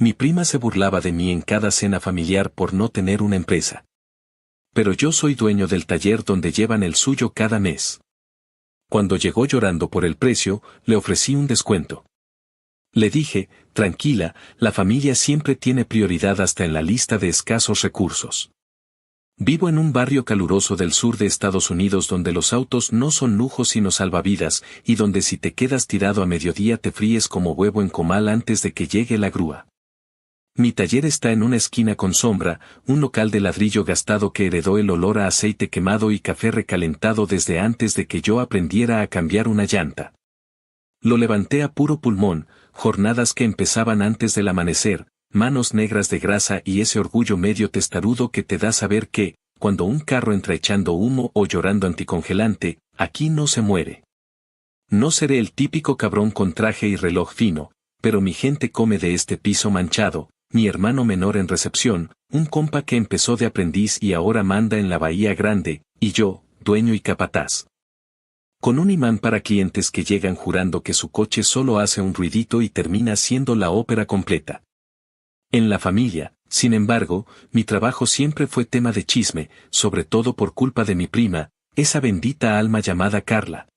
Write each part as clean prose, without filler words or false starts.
Mi prima se burlaba de mí en cada cena familiar por no tener una empresa. Pero yo soy dueño del taller donde llevan el suyo cada mes. Cuando llegó llorando por el precio, le ofrecí un descuento. Le dije, tranquila, la familia siempre tiene prioridad hasta en la lista de escasos recursos. Vivo en un barrio caluroso del sur de Estados Unidos donde los autos no son lujos sino salvavidas, y donde si te quedas tirado a mediodía te fríes como huevo en comal antes de que llegue la grúa. Mi taller está en una esquina con sombra, un local de ladrillo gastado que heredó el olor a aceite quemado y café recalentado desde antes de que yo aprendiera a cambiar una llanta. Lo levanté a puro pulmón, jornadas que empezaban antes del amanecer, manos negras de grasa y ese orgullo medio testarudo que te da saber que, cuando un carro entra echando humo o llorando anticongelante, aquí no se muere. No seré el típico cabrón con traje y reloj fino, pero mi gente come de este piso manchado, mi hermano menor en recepción, un compa que empezó de aprendiz y ahora manda en la Bahía Grande, y yo, dueño y capataz. Con un imán para clientes que llegan jurando que su coche solo hace un ruidito y termina siendo la ópera completa. En la familia, sin embargo, mi trabajo siempre fue tema de chisme, sobre todo por culpa de mi prima, esa bendita alma llamada Carla.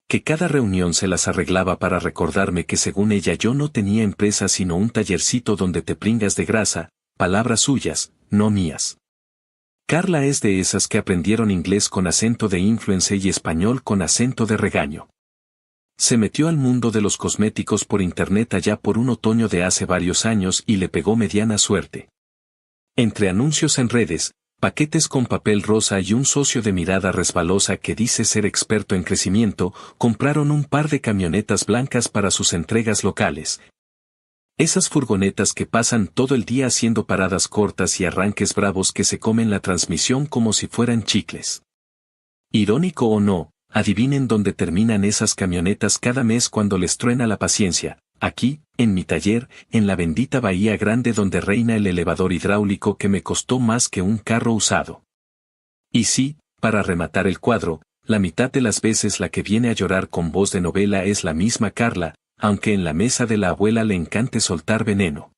Que cada reunión se las arreglaba para recordarme que según ella yo no tenía empresa sino un tallercito donde te pringas de grasa, palabras suyas, no mías. Carla es de esas que aprendieron inglés con acento de influencer y español con acento de regaño. Se metió al mundo de los cosméticos por internet allá por un otoño de hace varios años y le pegó mediana suerte. Entre anuncios en redes, paquetes con papel rosa y un socio de mirada resbalosa que dice ser experto en crecimiento, compraron un par de camionetas blancas para sus entregas locales. Esas furgonetas que pasan todo el día haciendo paradas cortas y arranques bravos que se comen la transmisión como si fueran chicles. Irónico o no, adivinen dónde terminan esas camionetas cada mes cuando les truena la paciencia. Aquí, en mi taller, en la bendita Bahía Grande donde reina el elevador hidráulico que me costó más que un carro usado. Y sí, para rematar el cuadro, la mitad de las veces la que viene a llorar con voz de novela es la misma Carla, aunque en la mesa de la abuela le encante soltar veneno.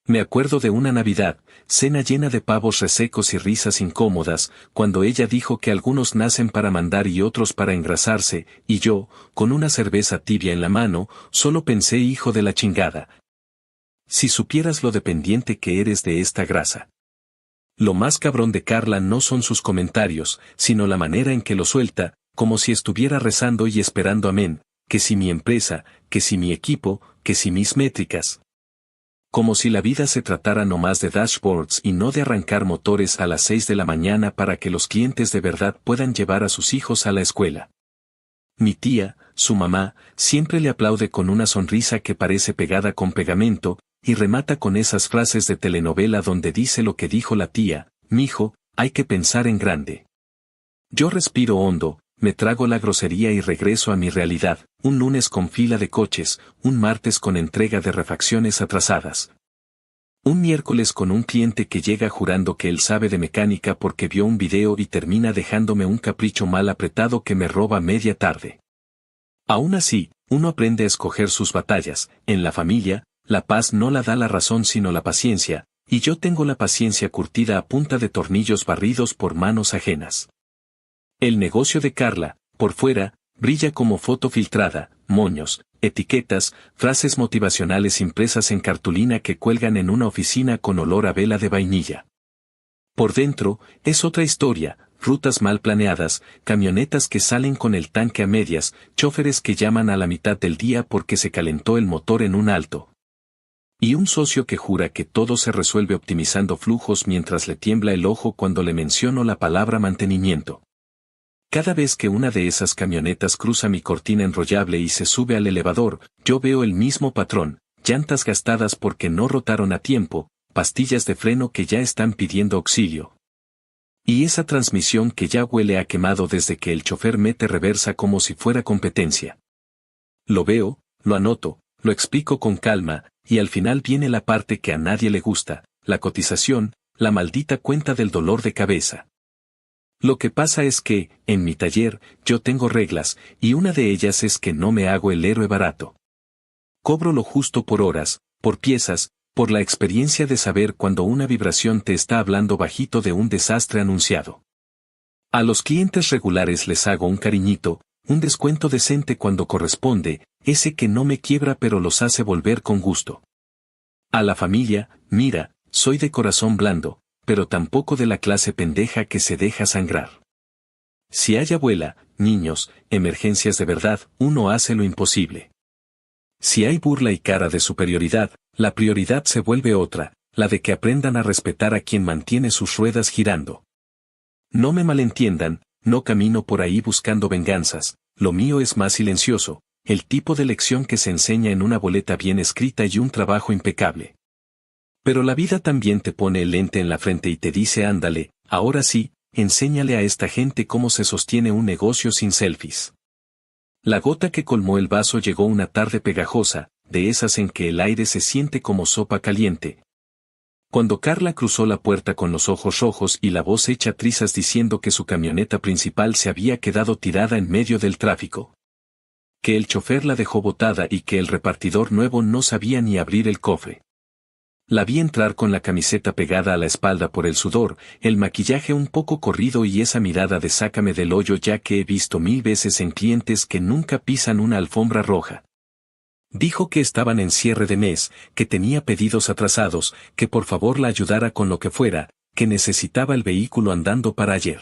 Me acuerdo de una Navidad, cena llena de pavos resecos y risas incómodas, cuando ella dijo que algunos nacen para mandar y otros para engrasarse, y yo, con una cerveza tibia en la mano, solo pensé hijo de la chingada. Si supieras lo dependiente que eres de esta grasa. Lo más cabrón de Carla no son sus comentarios, sino la manera en que lo suelta, como si estuviera rezando y esperando amén, que si mi empresa, que si mi equipo, que si mis métricas. Como si la vida se tratara nomás de dashboards y no de arrancar motores a las 6 de la mañana para que los clientes de verdad puedan llevar a sus hijos a la escuela. Mi tía, su mamá, siempre le aplaude con una sonrisa que parece pegada con pegamento, y remata con esas frases de telenovela donde dice lo que dijo la tía: mijo, hay que pensar en grande. Yo respiro hondo, me trago la grosería y regreso a mi realidad, un lunes con fila de coches, un martes con entrega de refacciones atrasadas. Un miércoles con un cliente que llega jurando que él sabe de mecánica porque vio un video y termina dejándome un capricho mal apretado que me roba media tarde. Aún así, uno aprende a escoger sus batallas. En la familia, la paz no la da la razón sino la paciencia, y yo tengo la paciencia curtida a punta de tornillos barridos por manos ajenas. El negocio de Carla, por fuera, brilla como foto filtrada, moños, etiquetas, frases motivacionales impresas en cartulina que cuelgan en una oficina con olor a vela de vainilla. Por dentro, es otra historia, rutas mal planeadas, camionetas que salen con el tanque a medias, chóferes que llaman a la mitad del día porque se calentó el motor en un alto. Y un socio que jura que todo se resuelve optimizando flujos mientras le tiembla el ojo cuando le menciono la palabra mantenimiento. Cada vez que una de esas camionetas cruza mi cortina enrollable y se sube al elevador, yo veo el mismo patrón: llantas gastadas porque no rotaron a tiempo, pastillas de freno que ya están pidiendo auxilio. Y esa transmisión que ya huele a quemado desde que el chofer mete reversa como si fuera competencia. Lo veo, lo anoto, lo explico con calma, y al final viene la parte que a nadie le gusta, la cotización, la maldita cuenta del dolor de cabeza. Lo que pasa es que, en mi taller, yo tengo reglas, y una de ellas es que no me hago el héroe barato. Cobro lo justo por horas, por piezas, por la experiencia de saber cuando una vibración te está hablando bajito de un desastre anunciado. A los clientes regulares les hago un cariñito, un descuento decente cuando corresponde, ese que no me quiebra pero los hace volver con gusto. A la familia, mira, soy de corazón blando, pero tampoco de la clase pendeja que se deja sangrar. Si hay abuela, niños, emergencias de verdad, uno hace lo imposible. Si hay burla y cara de superioridad, la prioridad se vuelve otra, la de que aprendan a respetar a quien mantiene sus ruedas girando. No me malentiendan, no camino por ahí buscando venganzas, lo mío es más silencioso, el tipo de lección que se enseña en una boleta bien escrita y un trabajo impecable. Pero la vida también te pone el lente en la frente y te dice ándale, ahora sí, enséñale a esta gente cómo se sostiene un negocio sin selfies. La gota que colmó el vaso llegó una tarde pegajosa, de esas en que el aire se siente como sopa caliente. Cuando Carla cruzó la puerta con los ojos rojos y la voz hecha trizas diciendo que su camioneta principal se había quedado tirada en medio del tráfico. Que el chofer la dejó botada y que el repartidor nuevo no sabía ni abrir el cofre. La vi entrar con la camiseta pegada a la espalda por el sudor, el maquillaje un poco corrido y esa mirada de sácame del hoyo ya que he visto 1000 veces en clientes que nunca pisan una alfombra roja. Dijo que estaban en cierre de mes, que tenía pedidos atrasados, que por favor la ayudara con lo que fuera, que necesitaba el vehículo andando para ayer.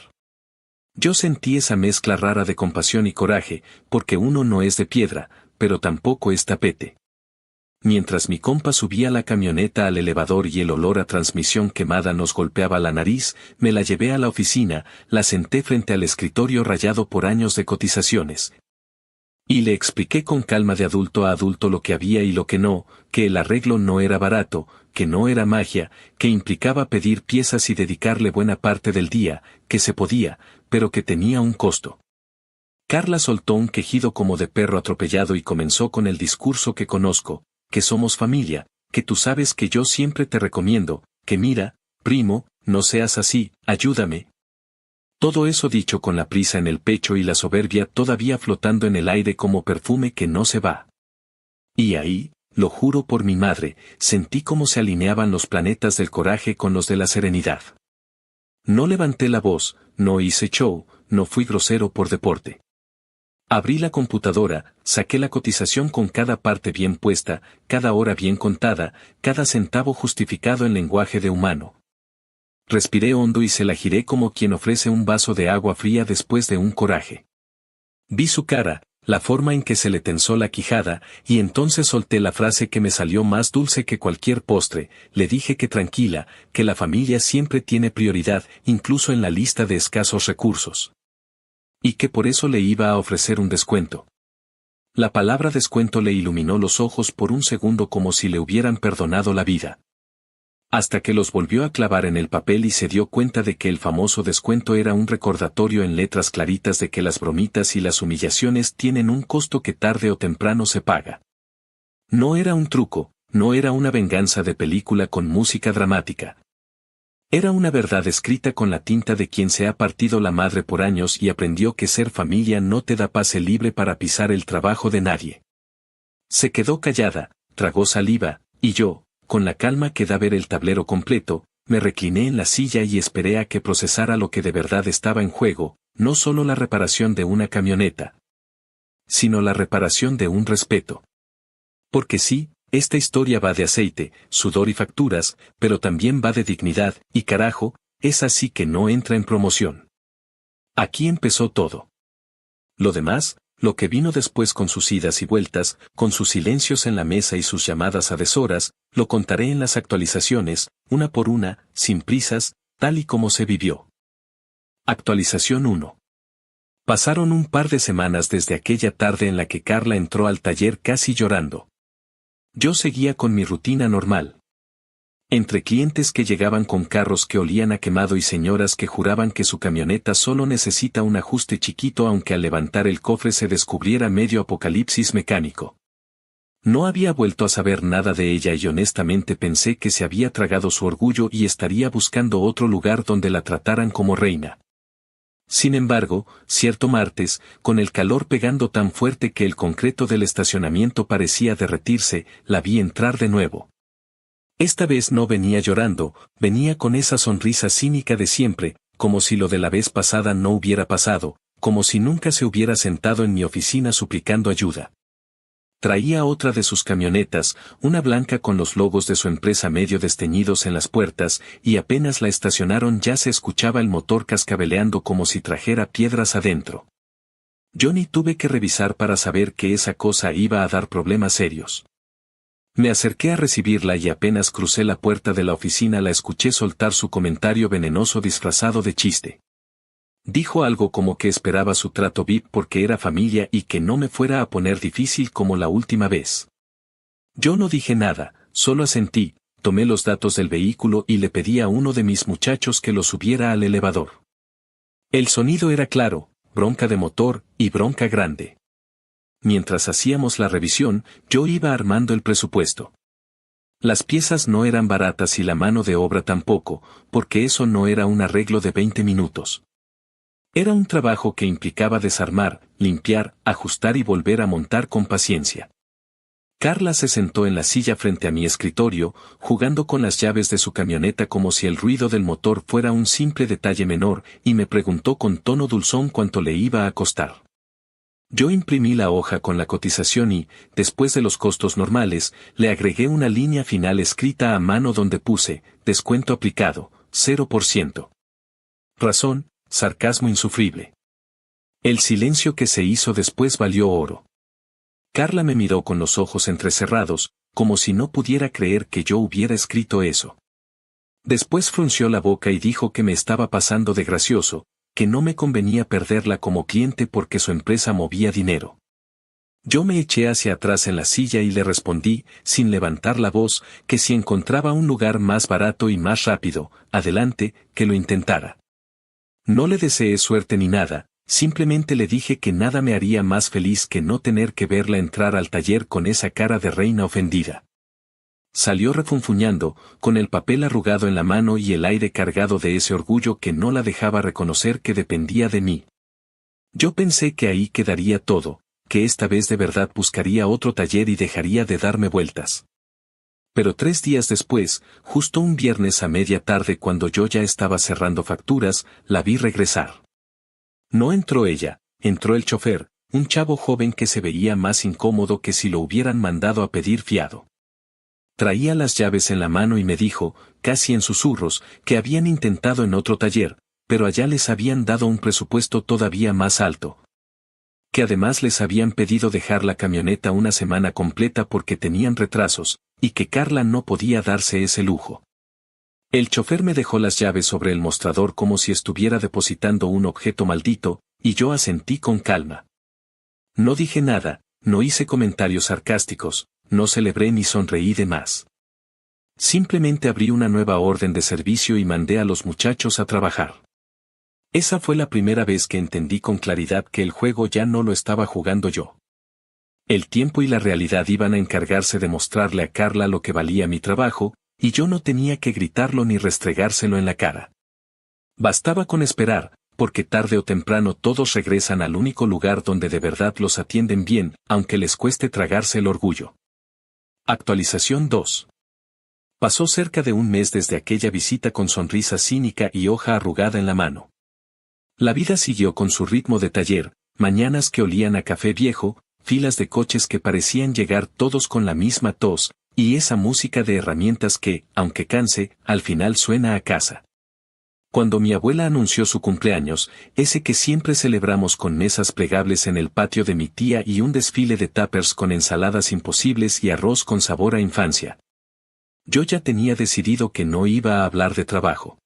Yo sentí esa mezcla rara de compasión y coraje, porque uno no es de piedra, pero tampoco es tapete. Mientras mi compa subía la camioneta al elevador y el olor a transmisión quemada nos golpeaba la nariz, me la llevé a la oficina, la senté frente al escritorio rayado por años de cotizaciones. Y le expliqué con calma de adulto a adulto lo que había y lo que no, que el arreglo no era barato, que no era magia, que implicaba pedir piezas y dedicarle buena parte del día, que se podía, pero que tenía un costo. Carla soltó un quejido como de perro atropellado y comenzó con el discurso que conozco, que somos familia, que tú sabes que yo siempre te recomiendo, que mira, primo, no seas así, ayúdame. Todo eso dicho con la prisa en el pecho y la soberbia todavía flotando en el aire como perfume que no se va. Y ahí, lo juro por mi madre, sentí cómo se alineaban los planetas del coraje con los de la serenidad. No levanté la voz, no hice show, no fui grosero por deporte. Abrí la computadora, saqué la cotización con cada parte bien puesta, cada hora bien contada, cada centavo justificado en lenguaje de humano. Respiré hondo y se la giré como quien ofrece un vaso de agua fría después de un coraje. Vi su cara, la forma en que se le tensó la quijada, y entonces solté la frase que me salió más dulce que cualquier postre, le dije que tranquila, que la familia siempre tiene prioridad, incluso en la lista de escasos recursos. Y que por eso le iba a ofrecer un descuento. La palabra descuento le iluminó los ojos por un segundo como si le hubieran perdonado la vida. Hasta que los volvió a clavar en el papel y se dio cuenta de que el famoso descuento era un recordatorio en letras claritas de que las bromitas y las humillaciones tienen un costo que tarde o temprano se paga. No era un truco, no era una venganza de película con música dramática. Era una verdad escrita con la tinta de quien se ha partido la madre por años y aprendió que ser familia no te da pase libre para pisar el trabajo de nadie. Se quedó callada, tragó saliva, y yo, con la calma que da ver el tablero completo, me recliné en la silla y esperé a que procesara lo que de verdad estaba en juego, no solo la reparación de una camioneta, sino la reparación de un respeto. Porque sí, esta historia va de aceite, sudor y facturas, pero también va de dignidad, y carajo, es así que no entra en promoción. Aquí empezó todo. Lo demás, lo que vino después con sus idas y vueltas, con sus silencios en la mesa y sus llamadas a deshoras, lo contaré en las actualizaciones, una por una, sin prisas, tal y como se vivió. Actualización 1. Pasaron un par de semanas desde aquella tarde en la que Carla entró al taller casi llorando. Yo seguía con mi rutina normal. Entre clientes que llegaban con carros que olían a quemado y señoras que juraban que su camioneta solo necesita un ajuste chiquito aunque al levantar el cofre se descubriera medio apocalipsis mecánico. No había vuelto a saber nada de ella y honestamente pensé que se había tragado su orgullo y estaría buscando otro lugar donde la trataran como reina. Sin embargo, cierto martes, con el calor pegando tan fuerte que el concreto del estacionamiento parecía derretirse, la vi entrar de nuevo. Esta vez no venía llorando, venía con esa sonrisa cínica de siempre, como si lo de la vez pasada no hubiera pasado, como si nunca se hubiera sentado en mi oficina suplicando ayuda. Traía otra de sus camionetas, una blanca con los logos de su empresa medio desteñidos en las puertas, y apenas la estacionaron ya se escuchaba el motor cascabeleando como si trajera piedras adentro. Yo ni tuve que revisar para saber que esa cosa iba a dar problemas serios. Me acerqué a recibirla y apenas crucé la puerta de la oficina la escuché soltar su comentario venenoso disfrazado de chiste. Dijo algo como que esperaba su trato VIP porque era familia y que no me fuera a poner difícil como la última vez. Yo no dije nada, solo asentí, tomé los datos del vehículo y le pedí a uno de mis muchachos que lo subiera al elevador. El sonido era claro, bronca de motor y bronca grande. Mientras hacíamos la revisión, yo iba armando el presupuesto. Las piezas no eran baratas y la mano de obra tampoco, porque eso no era un arreglo de 20 minutos. Era un trabajo que implicaba desarmar, limpiar, ajustar y volver a montar con paciencia. Carla se sentó en la silla frente a mi escritorio, jugando con las llaves de su camioneta como si el ruido del motor fuera un simple detalle menor, y me preguntó con tono dulzón cuánto le iba a costar. Yo imprimí la hoja con la cotización y, después de los costos normales, le agregué una línea final escrita a mano donde puse, descuento aplicado, 0%. Razón, sarcasmo insufrible. El silencio que se hizo después valió oro. Carla me miró con los ojos entrecerrados, como si no pudiera creer que yo hubiera escrito eso. Después frunció la boca y dijo que me estaba pasando de gracioso, que no me convenía perderla como cliente porque su empresa movía dinero. Yo me eché hacia atrás en la silla y le respondí, sin levantar la voz, que si encontraba un lugar más barato y más rápido, adelante, que lo intentara. No le deseé suerte ni nada, simplemente le dije que nada me haría más feliz que no tener que verla entrar al taller con esa cara de reina ofendida. Salió refunfuñando, con el papel arrugado en la mano y el aire cargado de ese orgullo que no la dejaba reconocer que dependía de mí. Yo pensé que ahí quedaría todo, que esta vez de verdad buscaría otro taller y dejaría de darme vueltas. Pero 3 días después, justo un viernes a media tarde cuando yo ya estaba cerrando facturas, la vi regresar. No entró ella, entró el chofer, un chavo joven que se veía más incómodo que si lo hubieran mandado a pedir fiado. Traía las llaves en la mano y me dijo, casi en susurros, que habían intentado en otro taller, pero allá les habían dado un presupuesto todavía más alto. Que además les habían pedido dejar la camioneta una semana completa porque tenían retrasos, y que Carla no podía darse ese lujo. El chofer me dejó las llaves sobre el mostrador como si estuviera depositando un objeto maldito, y yo asentí con calma. No dije nada, no hice comentarios sarcásticos, no celebré ni sonreí de más. Simplemente abrí una nueva orden de servicio y mandé a los muchachos a trabajar. Esa fue la primera vez que entendí con claridad que el juego ya no lo estaba jugando yo. El tiempo y la realidad iban a encargarse de mostrarle a Carla lo que valía mi trabajo, y yo no tenía que gritarlo ni restregárselo en la cara. Bastaba con esperar, porque tarde o temprano todos regresan al único lugar donde de verdad los atienden bien, aunque les cueste tragarse el orgullo. Actualización 2. Pasó cerca de un mes desde aquella visita con sonrisa cínica y hoja arrugada en la mano. La vida siguió con su ritmo de taller, mañanas que olían a café viejo, filas de coches que parecían llegar todos con la misma tos, y esa música de herramientas que, aunque canse, al final suena a casa. Cuando mi abuela anunció su cumpleaños, ese que siempre celebramos con mesas plegables en el patio de mi tía y un desfile de tuppers con ensaladas imposibles y arroz con sabor a infancia. Yo ya tenía decidido que no iba a hablar de trabajo.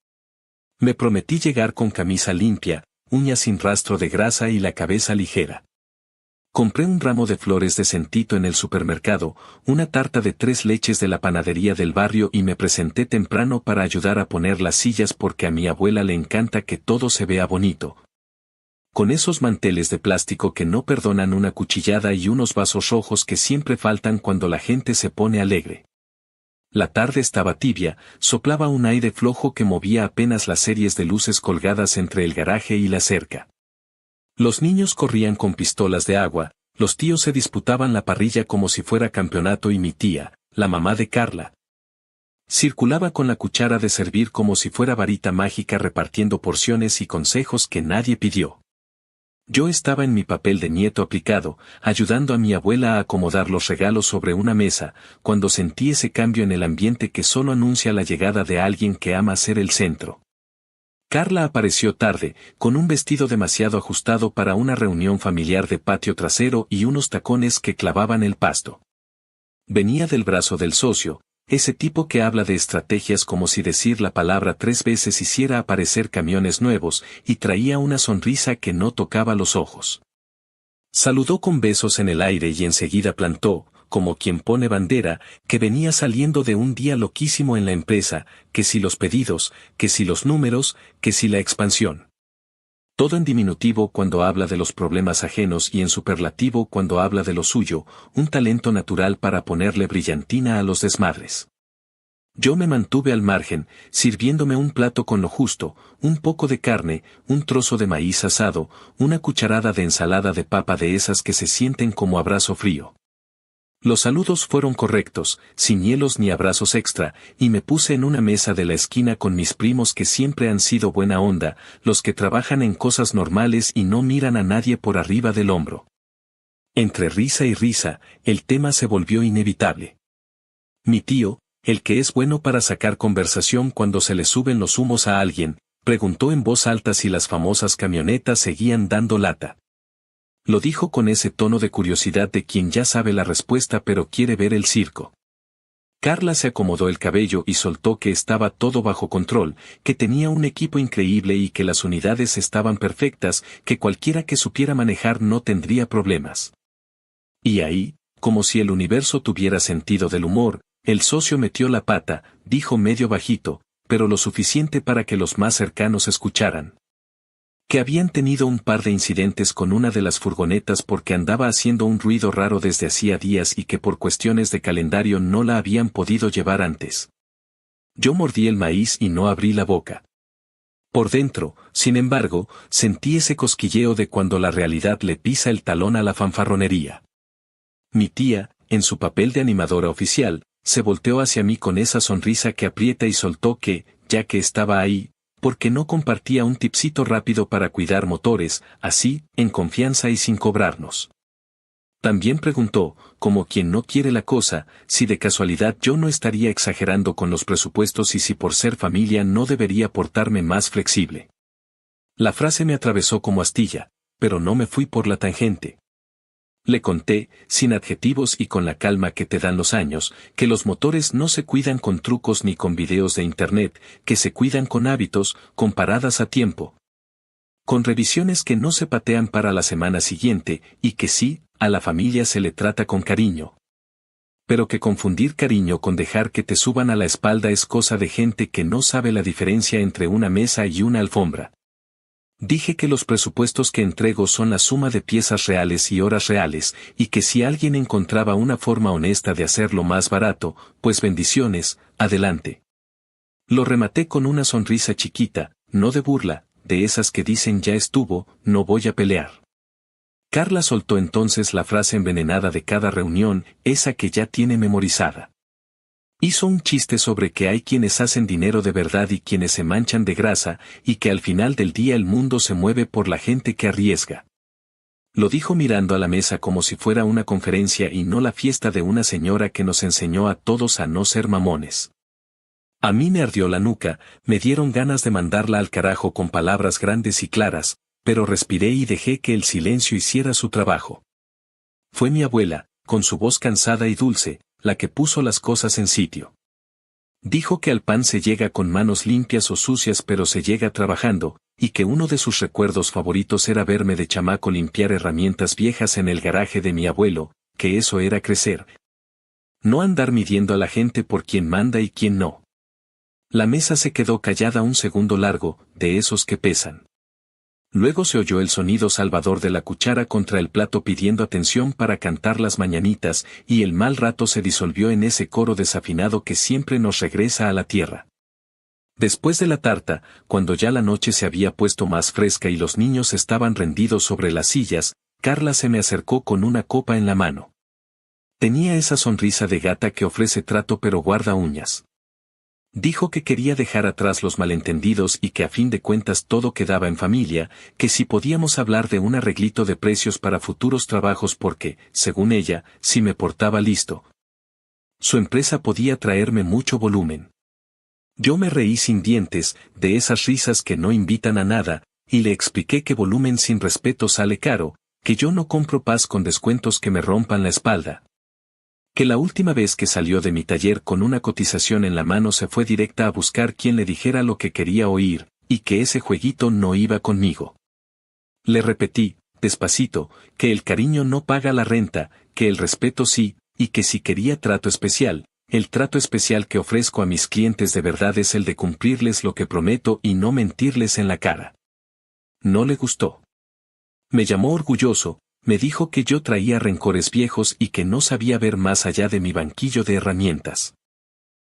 Me prometí llegar con camisa limpia, uñas sin rastro de grasa y la cabeza ligera. Compré un ramo de flores de centito en el supermercado, una tarta de 3 leches de la panadería del barrio y me presenté temprano para ayudar a poner las sillas porque a mi abuela le encanta que todo se vea bonito. Con esos manteles de plástico que no perdonan una cuchillada y unos vasos rojos que siempre faltan cuando la gente se pone alegre. La tarde estaba tibia, soplaba un aire flojo que movía apenas las series de luces colgadas entre el garaje y la cerca. Los niños corrían con pistolas de agua, los tíos se disputaban la parrilla como si fuera campeonato y mi tía, la mamá de Carla, Circulaba con la cuchara de servir como si fuera varita mágica repartiendo porciones y consejos que nadie pidió. Yo estaba en mi papel de nieto aplicado, ayudando a mi abuela a acomodar los regalos sobre una mesa, cuando sentí ese cambio en el ambiente que solo anuncia la llegada de alguien que ama ser el centro. Carla apareció tarde, con un vestido demasiado ajustado para una reunión familiar de patio trasero y unos tacones que clavaban el pasto. Venía del brazo del socio, ese tipo que habla de estrategias como si decir la palabra 3 veces hiciera aparecer camiones nuevos, y traía una sonrisa que no tocaba los ojos. Saludó con besos en el aire y enseguida plantó, como quien pone bandera, que venía saliendo de un día loquísimo en la empresa, que si los pedidos, que si los números, que si la expansión. Todo en diminutivo cuando habla de los problemas ajenos y en superlativo cuando habla de lo suyo, un talento natural para ponerle brillantina a los desmadres. Yo me mantuve al margen, sirviéndome un plato con lo justo, un poco de carne, un trozo de maíz asado, una cucharada de ensalada de papa de esas que se sienten como abrazo frío. Los saludos fueron correctos, sin hielos ni abrazos extra, y me puse en una mesa de la esquina con mis primos que siempre han sido buena onda, los que trabajan en cosas normales y no miran a nadie por arriba del hombro. Entre risa y risa, el tema se volvió inevitable. Mi tío, el que es bueno para sacar conversación cuando se le suben los humos a alguien, preguntó en voz alta si las famosas camionetas seguían dando lata. Lo dijo con ese tono de curiosidad de quien ya sabe la respuesta pero quiere ver el circo. Carla se acomodó el cabello y soltó que estaba todo bajo control, que tenía un equipo increíble y que las unidades estaban perfectas, que cualquiera que supiera manejar no tendría problemas. Y ahí, como si el universo tuviera sentido del humor, el socio metió la pata, dijo medio bajito, pero lo suficiente para que los más cercanos escucharan. Que habían tenido un par de incidentes con una de las furgonetas porque andaba haciendo un ruido raro desde hacía días y que por cuestiones de calendario no la habían podido llevar antes. Yo mordí el maíz y no abrí la boca. Por dentro, sin embargo, sentí ese cosquilleo de cuando la realidad le pisa el talón a la fanfarronería. Mi tía, en su papel de animadora oficial, se volteó hacia mí con esa sonrisa que aprieta y soltó que, ya que estaba ahí, porque no compartía un tipcito rápido para cuidar motores, así, en confianza y sin cobrarnos. También preguntó, como quien no quiere la cosa, si de casualidad yo no estaría exagerando con los presupuestos y si por ser familia no debería portarme más flexible. La frase me atravesó como astilla, pero no me fui por la tangente. Le conté, sin adjetivos y con la calma que te dan los años, que los motores no se cuidan con trucos ni con videos de internet, que se cuidan con hábitos, con paradas a tiempo. Con revisiones que no se patean para la semana siguiente, y que sí, a la familia se le trata con cariño. Pero que confundir cariño con dejar que te suban a la espalda es cosa de gente que no sabe la diferencia entre una mesa y una alfombra. Dije que los presupuestos que entrego son la suma de piezas reales y horas reales, y que si alguien encontraba una forma honesta de hacerlo más barato, pues bendiciones, adelante. Lo rematé con una sonrisa chiquita, no de burla, de esas que dicen ya estuvo, no voy a pelear. Carla soltó entonces la frase envenenada de cada reunión, esa que ya tiene memorizada. Hizo un chiste sobre que hay quienes hacen dinero de verdad y quienes se manchan de grasa, y que al final del día el mundo se mueve por la gente que arriesga. Lo dijo mirando a la mesa como si fuera una conferencia y no la fiesta de una señora que nos enseñó a todos a no ser mamones. A mí me ardió la nuca, me dieron ganas de mandarla al carajo con palabras grandes y claras, pero respiré y dejé que el silencio hiciera su trabajo. Fue mi abuela, con su voz cansada y dulce, la que puso las cosas en sitio. Dijo que al pan se llega con manos limpias o sucias pero se llega trabajando, y que uno de sus recuerdos favoritos era verme de chamaco limpiar herramientas viejas en el garaje de mi abuelo, que eso era crecer. No andar midiendo a la gente por quién manda y quién no. La mesa se quedó callada un segundo largo, de esos que pesan. Luego se oyó el sonido salvador de la cuchara contra el plato pidiendo atención para cantar las mañanitas, y el mal rato se disolvió en ese coro desafinado que siempre nos regresa a la tierra. Después de la tarta, cuando ya la noche se había puesto más fresca y los niños estaban rendidos sobre las sillas, Carla se me acercó con una copa en la mano. Tenía esa sonrisa de gata que ofrece trato pero guarda uñas. Dijo que quería dejar atrás los malentendidos y que a fin de cuentas todo quedaba en familia, que si podíamos hablar de un arreglito de precios para futuros trabajos porque, según ella, si me portaba listo, su empresa podía traerme mucho volumen. Yo me reí sin dientes, de esas risas que no invitan a nada, y le expliqué que volumen sin respeto sale caro, que yo no compro paz con descuentos que me rompan la espalda. Que la última vez que salió de mi taller con una cotización en la mano se fue directa a buscar quien le dijera lo que quería oír, y que ese jueguito no iba conmigo. Le repetí, despacito, que el cariño no paga la renta, que el respeto sí, y que si quería trato especial, el trato especial que ofrezco a mis clientes de verdad es el de cumplirles lo que prometo y no mentirles en la cara. No le gustó. Me llamó orgulloso, me dijo que yo traía rencores viejos y que no sabía ver más allá de mi banquillo de herramientas.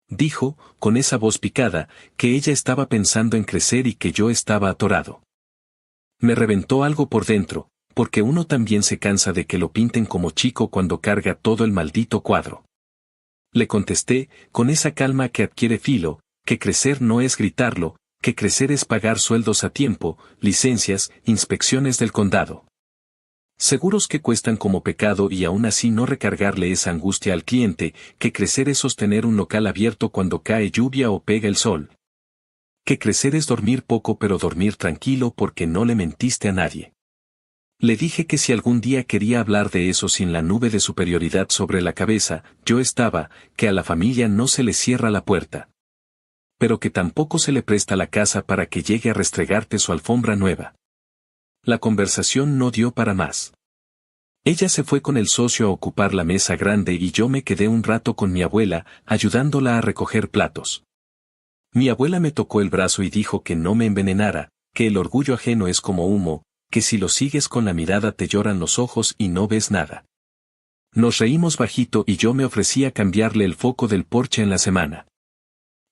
Dijo, con esa voz picada, que ella estaba pensando en crecer y que yo estaba atorado. Me reventó algo por dentro, porque uno también se cansa de que lo pinten como chico cuando carga todo el maldito cuadro. Le contesté, con esa calma que adquiere filo, que crecer no es gritarlo, que crecer es pagar sueldos a tiempo, licencias, inspecciones del condado. Seguros que cuestan como pecado y aún así no recargarle esa angustia al cliente, que crecer es sostener un local abierto cuando cae lluvia o pega el sol. Que crecer es dormir poco pero dormir tranquilo porque no le mentiste a nadie. Le dije que si algún día quería hablar de eso sin la nube de superioridad sobre la cabeza, yo estaba, que a la familia no se le cierra la puerta. Pero que tampoco se le presta la casa para que llegue a restregarte su alfombra nueva. La conversación no dio para más. Ella se fue con el socio a ocupar la mesa grande y yo me quedé un rato con mi abuela, ayudándola a recoger platos. Mi abuela me tocó el brazo y dijo que no me envenenara, que el orgullo ajeno es como humo, que si lo sigues con la mirada te lloran los ojos y no ves nada. Nos reímos bajito y yo me ofrecí a cambiarle el foco del porche en la semana.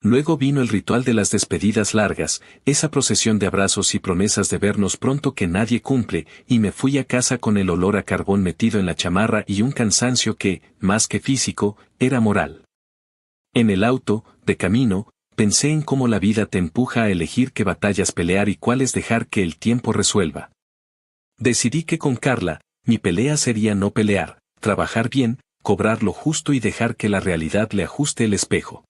Luego vino el ritual de las despedidas largas, esa procesión de abrazos y promesas de vernos pronto que nadie cumple, y me fui a casa con el olor a carbón metido en la chamarra y un cansancio que, más que físico, era moral. En el auto, de camino, pensé en cómo la vida te empuja a elegir qué batallas pelear y cuáles dejar que el tiempo resuelva. Decidí que con Carla, mi pelea sería no pelear, trabajar bien, cobrar lo justo y dejar que la realidad le ajuste el espejo.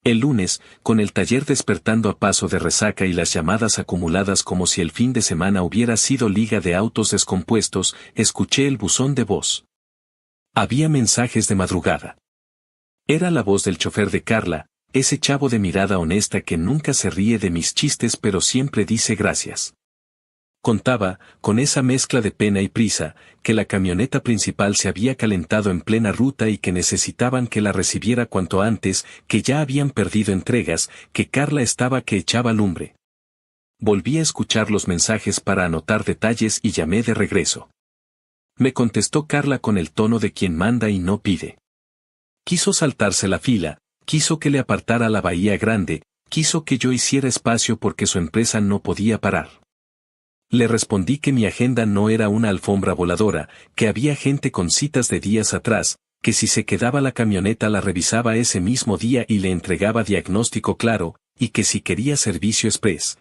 El lunes, con el taller despertando a paso de resaca y las llamadas acumuladas como si el fin de semana hubiera sido liga de autos descompuestos, escuché el buzón de voz. Había mensajes de madrugada. Era la voz del chofer de Carla, ese chavo de mirada honesta que nunca se ríe de mis chistes pero siempre dice gracias. Contaba, con esa mezcla de pena y prisa, que la camioneta principal se había calentado en plena ruta y que necesitaban que la recibiera cuanto antes, que ya habían perdido entregas, que Carla estaba que echaba lumbre. Volví a escuchar los mensajes para anotar detalles y llamé de regreso. Me contestó Carla con el tono de quien manda y no pide. Quiso saltarse la fila, quiso que le apartara la Bahía Grande, quiso que yo hiciera espacio porque su empresa no podía parar. Le respondí que mi agenda no era una alfombra voladora, que había gente con citas de días atrás, que si se quedaba la camioneta la revisaba ese mismo día y le entregaba diagnóstico claro, y que si quería servicio express.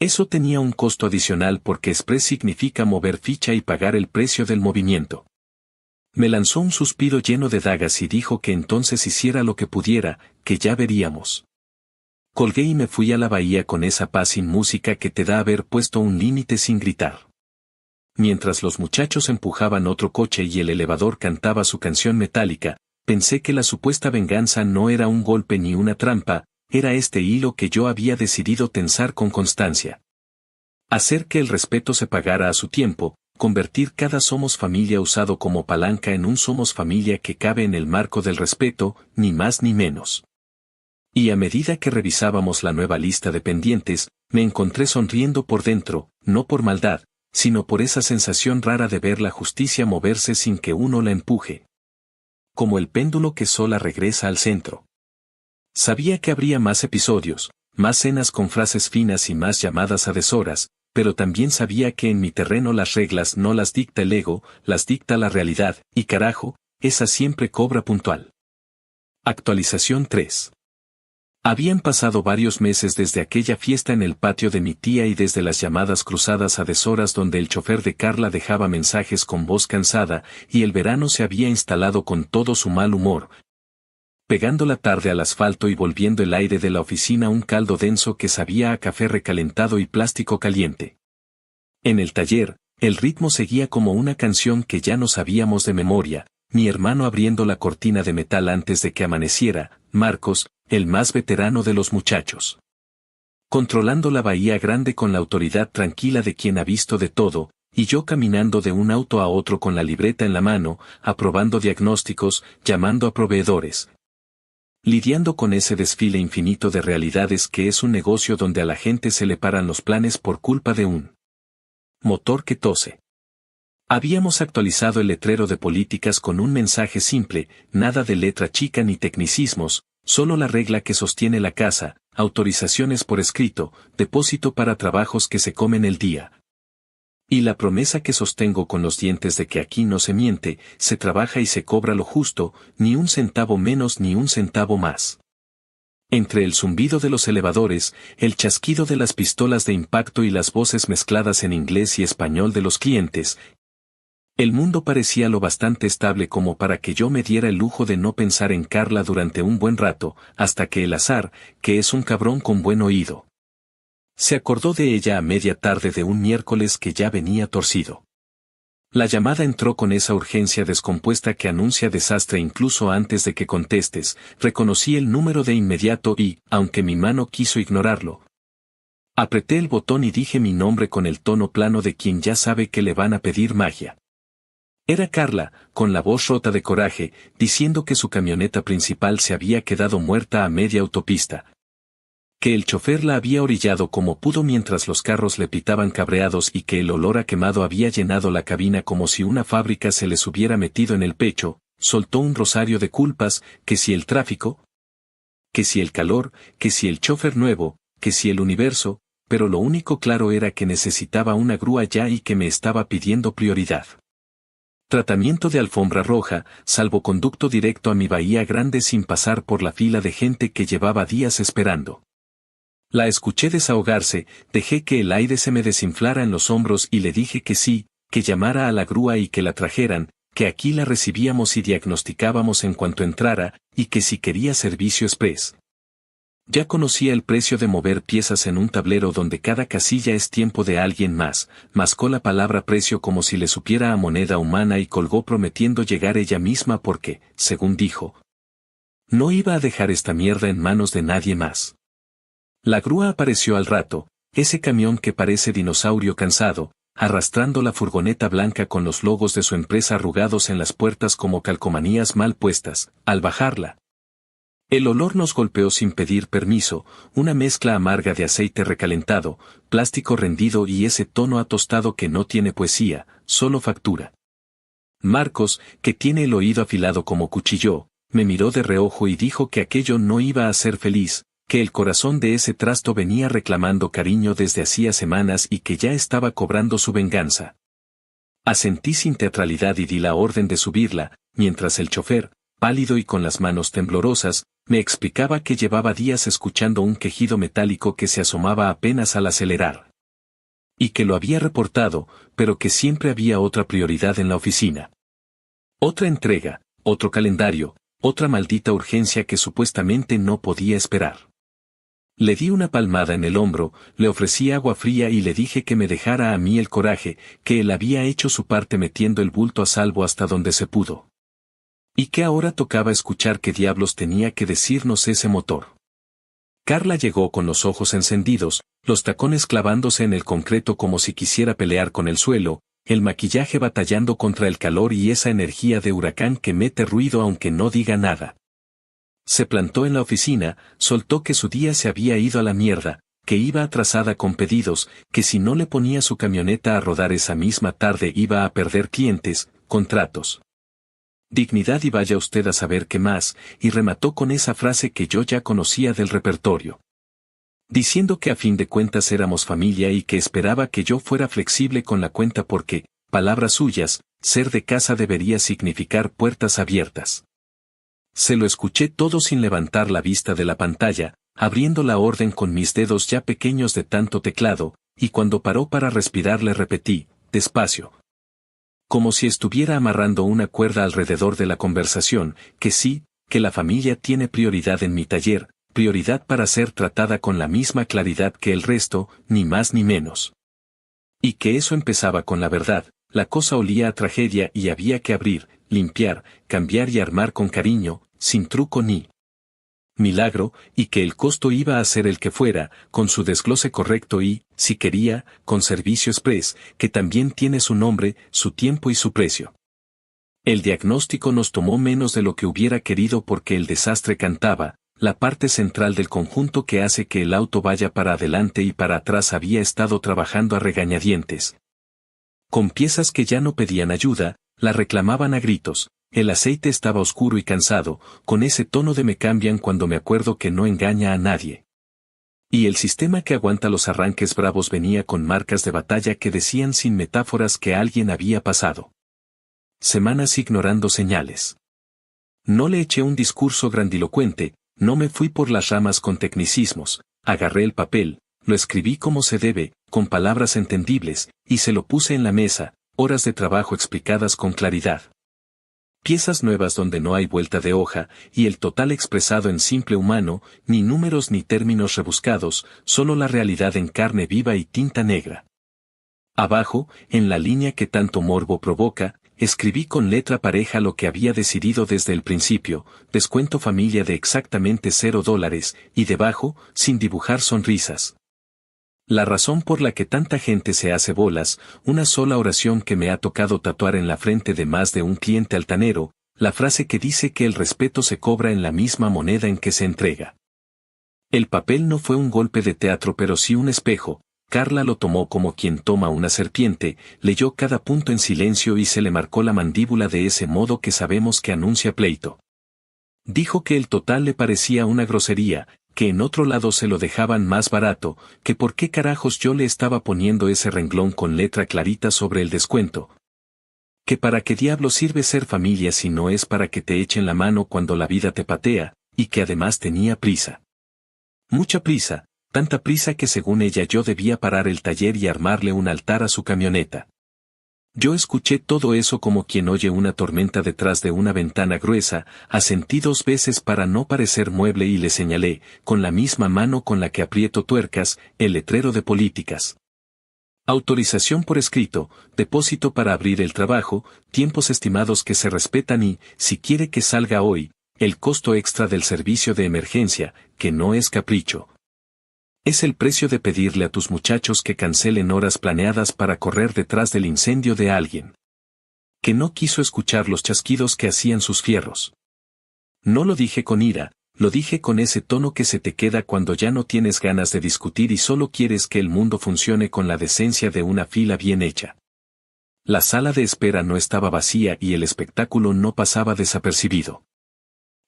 Eso tenía un costo adicional porque express significa mover ficha y pagar el precio del movimiento. Me lanzó un suspiro lleno de dagas y dijo que entonces hiciera lo que pudiera, que ya veríamos. Colgué y me fui a la bahía con esa paz sin música que te da haber puesto un límite sin gritar. Mientras los muchachos empujaban otro coche y el elevador cantaba su canción metálica, pensé que la supuesta venganza no era un golpe ni una trampa, era este hilo que yo había decidido tensar con constancia. Hacer que el respeto se pagara a su tiempo, convertir cada somos familia usado como palanca en un somos familia que cabe en el marco del respeto, ni más ni menos. Y a medida que revisábamos la nueva lista de pendientes, me encontré sonriendo por dentro, no por maldad, sino por esa sensación rara de ver la justicia moverse sin que uno la empuje. Como el péndulo que sola regresa al centro. Sabía que habría más episodios, más cenas con frases finas y más llamadas a deshoras, pero también sabía que en mi terreno las reglas no las dicta el ego, las dicta la realidad, y carajo, esa siempre cobra puntual. Actualización 3. Habían pasado varios meses desde aquella fiesta en el patio de mi tía y desde las llamadas cruzadas a deshoras donde el chofer de Carla dejaba mensajes con voz cansada, y el verano se había instalado con todo su mal humor, pegando la tarde al asfalto y volviendo el aire de la oficina un caldo denso que sabía a café recalentado y plástico caliente. En el taller, el ritmo seguía como una canción que ya no sabíamos de memoria, mi hermano abriendo la cortina de metal antes de que amaneciera, Marcos, el más veterano de los muchachos, controlando la bahía grande con la autoridad tranquila de quien ha visto de todo, y yo caminando de un auto a otro con la libreta en la mano, aprobando diagnósticos, llamando a proveedores, lidiando con ese desfile infinito de realidades que es un negocio donde a la gente se le paran los planes por culpa de un motor que tose. Habíamos actualizado el letrero de políticas con un mensaje simple, nada de letra chica ni tecnicismos, solo la regla que sostiene la casa, autorizaciones por escrito, depósito para trabajos que se comen el día. Y la promesa que sostengo con los dientes de que aquí no se miente, se trabaja y se cobra lo justo, ni un centavo menos ni un centavo más. Entre el zumbido de los elevadores, el chasquido de las pistolas de impacto y las voces mezcladas en inglés y español de los clientes, el mundo parecía lo bastante estable como para que yo me diera el lujo de no pensar en Carla durante un buen rato, hasta que el azar, que es un cabrón con buen oído, se acordó de ella a media tarde de un miércoles que ya venía torcido. La llamada entró con esa urgencia descompuesta que anuncia desastre incluso antes de que contestes. Reconocí el número de inmediato y, aunque mi mano quiso ignorarlo, apreté el botón y dije mi nombre con el tono plano de quien ya sabe que le van a pedir magia. Era Carla, con la voz rota de coraje, diciendo que su camioneta principal se había quedado muerta a media autopista, que el chofer la había orillado como pudo mientras los carros le pitaban cabreados y que el olor a quemado había llenado la cabina como si una fábrica se les hubiera metido en el pecho. Soltó un rosario de culpas, que si el tráfico, que si el calor, que si el chofer nuevo, que si el universo, pero lo único claro era que necesitaba una grúa ya y que me estaba pidiendo prioridad. Tratamiento de alfombra roja, salvoconducto directo a mi bahía grande sin pasar por la fila de gente que llevaba días esperando. La escuché desahogarse, dejé que el aire se me desinflara en los hombros y le dije que sí, que llamara a la grúa y que la trajeran, que aquí la recibíamos y diagnosticábamos en cuanto entrara, y que si quería servicio express. Ya conocía el precio de mover piezas en un tablero donde cada casilla es tiempo de alguien más, mascó la palabra precio como si le supiera a moneda humana y colgó prometiendo llegar ella misma porque, según dijo, no iba a dejar esta mierda en manos de nadie más. La grúa apareció al rato, ese camión que parece dinosaurio cansado, arrastrando la furgoneta blanca con los logos de su empresa arrugados en las puertas como calcomanías mal puestas. Al bajarla, el olor nos golpeó sin pedir permiso, una mezcla amarga de aceite recalentado, plástico rendido y ese tono atostado que no tiene poesía, solo factura. Marcos, que tiene el oído afilado como cuchillo, me miró de reojo y dijo que aquello no iba a ser feliz, que el corazón de ese trasto venía reclamando cariño desde hacía semanas y que ya estaba cobrando su venganza. Asentí sin teatralidad y di la orden de subirla, mientras el chofer, pálido y con las manos temblorosas, me explicaba que llevaba días escuchando un quejido metálico que se asomaba apenas al acelerar. Y que lo había reportado, pero que siempre había otra prioridad en la oficina. Otra entrega, otro calendario, otra maldita urgencia que supuestamente no podía esperar. Le di una palmada en el hombro, le ofrecí agua fría y le dije que me dejara a mí el coraje, que él había hecho su parte metiendo el bulto a salvo hasta donde se pudo. Y que ahora tocaba escuchar qué diablos tenía que decirnos ese motor. Carla llegó con los ojos encendidos, los tacones clavándose en el concreto como si quisiera pelear con el suelo, el maquillaje batallando contra el calor y esa energía de huracán que mete ruido aunque no diga nada. Se plantó en la oficina, soltó que su día se había ido a la mierda, que iba atrasada con pedidos, que si no le ponía su camioneta a rodar esa misma tarde iba a perder clientes, contratos, dignidad y vaya usted a saber qué más, y remató con esa frase que yo ya conocía del repertorio. Diciendo que a fin de cuentas éramos familia y que esperaba que yo fuera flexible con la cuenta porque, palabras suyas, ser de casa debería significar puertas abiertas. Se lo escuché todo sin levantar la vista de la pantalla, abriendo la orden con mis dedos ya pequeños de tanto teclado, y cuando paró para respirar le repetí, despacio, como si estuviera amarrando una cuerda alrededor de la conversación, que sí, que la familia tiene prioridad en mi taller, prioridad para ser tratada con la misma claridad que el resto, ni más ni menos. Y que eso empezaba con la verdad, la cosa olía a tragedia y había que abrir, limpiar, cambiar y armar con cariño, sin truco ni milagro, y que el costo iba a ser el que fuera, con su desglose correcto y, si quería, con servicio express, que también tiene su nombre, su tiempo y su precio. El diagnóstico nos tomó menos de lo que hubiera querido porque el desastre cantaba, la parte central del conjunto que hace que el auto vaya para adelante y para atrás había estado trabajando a regañadientes. Con piezas que ya no pedían ayuda, la reclamaban a gritos. El aceite estaba oscuro y cansado, con ese tono de me cambian cuando me acuerdo que no engaña a nadie. Y el sistema que aguanta los arranques bravos venía con marcas de batalla que decían sin metáforas que alguien había pasado semanas ignorando señales. No le eché un discurso grandilocuente, no me fui por las ramas con tecnicismos, agarré el papel, lo escribí como se debe, con palabras entendibles, y se lo puse en la mesa, horas de trabajo explicadas con claridad. Piezas nuevas donde no hay vuelta de hoja, y el total expresado en simple humano, ni números ni términos rebuscados, solo la realidad en carne viva y tinta negra. Abajo, en la línea que tanto morbo provoca, escribí con letra pareja lo que había decidido desde el principio, descuento familia de exactamente $0, y debajo, sin dibujar sonrisas. La razón por la que tanta gente se hace bolas, una sola oración que me ha tocado tatuar en la frente de más de un cliente altanero, la frase que dice que el respeto se cobra en la misma moneda en que se entrega. El papel no fue un golpe de teatro pero sí un espejo. Carla lo tomó como quien toma una serpiente, leyó cada punto en silencio y se le marcó la mandíbula de ese modo que sabemos que anuncia pleito. Dijo que el total le parecía una grosería, que en otro lado se lo dejaban más barato, que por qué carajos yo le estaba poniendo ese renglón con letra clarita sobre el descuento. Que para qué diablo sirve ser familia si no es para que te echen la mano cuando la vida te patea, y que además tenía prisa. Mucha prisa, tanta prisa que según ella yo debía parar el taller y armarle un altar a su camioneta. Yo escuché todo eso como quien oye una tormenta detrás de una ventana gruesa, asentí 2 veces para no parecer mueble y le señalé, con la misma mano con la que aprieto tuercas, el letrero de políticas. Autorización por escrito, depósito para abrir el trabajo, tiempos estimados que se respetan y, si quiere que salga hoy, el costo extra del servicio de emergencia, que no es capricho. Es el precio de pedirle a tus muchachos que cancelen horas planeadas para correr detrás del incendio de alguien. Que no quiso escuchar los chasquidos que hacían sus fierros. No lo dije con ira, lo dije con ese tono que se te queda cuando ya no tienes ganas de discutir y solo quieres que el mundo funcione con la decencia de una fila bien hecha. La sala de espera no estaba vacía y el espectáculo no pasaba desapercibido.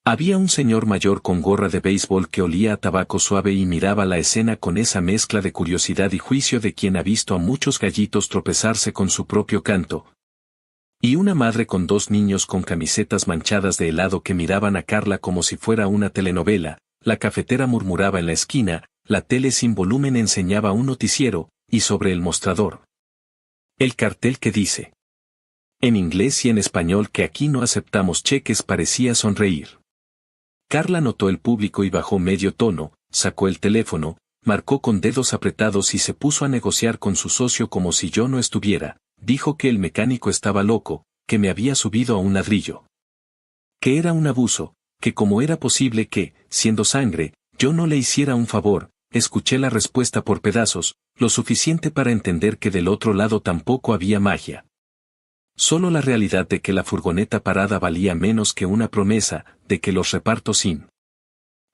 Había un señor mayor con gorra de béisbol que olía a tabaco suave y miraba la escena con esa mezcla de curiosidad y juicio de quien ha visto a muchos gallitos tropezarse con su propio canto. Y una madre con 2 niños con camisetas manchadas de helado que miraban a Carla como si fuera una telenovela, la cafetera murmuraba en la esquina, la tele sin volumen enseñaba un noticiero, y sobre el mostrador el cartel que dice en inglés y en español que aquí no aceptamos cheques parecía sonreír. Carla notó el público y bajó medio tono, sacó el teléfono, marcó con dedos apretados y se puso a negociar con su socio como si yo no estuviera. Dijo que el mecánico estaba loco, que me había subido a un ladrillo. Que era un abuso, que como era posible que, siendo sangre, yo no le hiciera un favor. Escuché la respuesta por pedazos, lo suficiente para entender que del otro lado tampoco había magia. Solo la realidad de que la furgoneta parada valía menos que una promesa, de que los repartos sin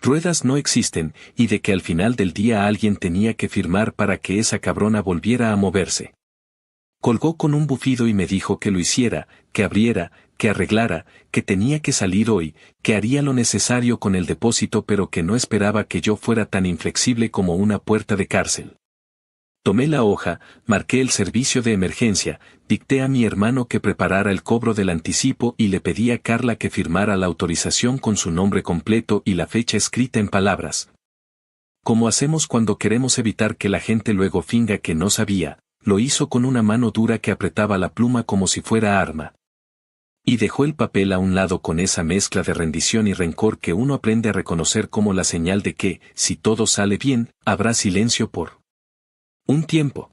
ruedas no existen, y de que al final del día alguien tenía que firmar para que esa cabrona volviera a moverse. Colgó con un bufido y me dijo que lo hiciera, que abriera, que arreglara, que tenía que salir hoy, que haría lo necesario con el depósito pero que no esperaba que yo fuera tan inflexible como una puerta de cárcel. Tomé la hoja, marqué el servicio de emergencia, dicté a mi hermano que preparara el cobro del anticipo y le pedí a Carla que firmara la autorización con su nombre completo y la fecha escrita en palabras Como hacemos cuando queremos evitar que la gente luego finga que no sabía, lo hizo con una mano dura que apretaba la pluma como si fuera arma. Y dejó el papel a un lado con esa mezcla de rendición y rencor que uno aprende a reconocer como la señal de que, si todo sale bien, habrá silencio por un tiempo.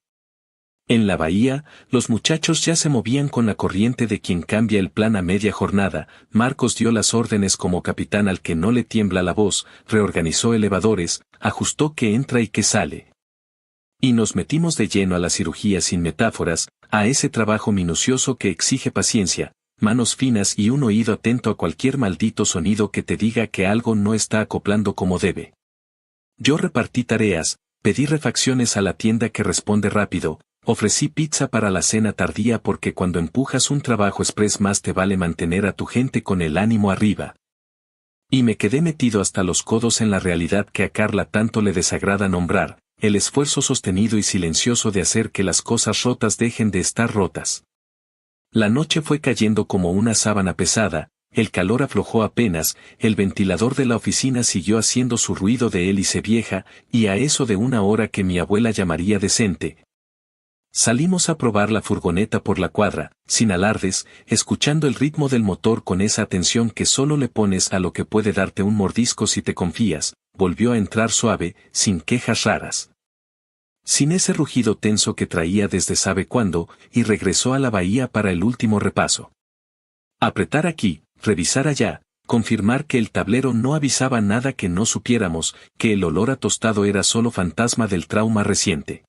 En la bahía, los muchachos ya se movían con la corriente de quien cambia el plan a media jornada. Marcos dio las órdenes como capitán al que no le tiembla la voz, reorganizó elevadores, ajustó qué entra y qué sale. Y nos metimos de lleno a la cirugía sin metáforas, a ese trabajo minucioso que exige paciencia, manos finas y un oído atento a cualquier maldito sonido que te diga que algo no está acoplando como debe. Yo repartí tareas, pedí refacciones a la tienda que responde rápido, ofrecí pizza para la cena tardía porque cuando empujas un trabajo express más te vale mantener a tu gente con el ánimo arriba. Y me quedé metido hasta los codos en la realidad que a Carla tanto le desagrada nombrar, el esfuerzo sostenido y silencioso de hacer que las cosas rotas dejen de estar rotas. La noche fue cayendo como una sábana pesada, el calor aflojó apenas, el ventilador de la oficina siguió haciendo su ruido de hélice vieja, y a eso de una hora que mi abuela llamaría decente. Salimos a probar la furgoneta por la cuadra, sin alardes, escuchando el ritmo del motor con esa atención que solo le pones a lo que puede darte un mordisco si te confías. Volvió a entrar suave, sin quejas raras. Sin ese rugido tenso que traía desde sabe cuándo, y regresó a la bahía para el último repaso. Apretar aquí, revisar allá, confirmar que el tablero no avisaba nada que no supiéramos, que el olor a tostado era solo fantasma del trauma reciente.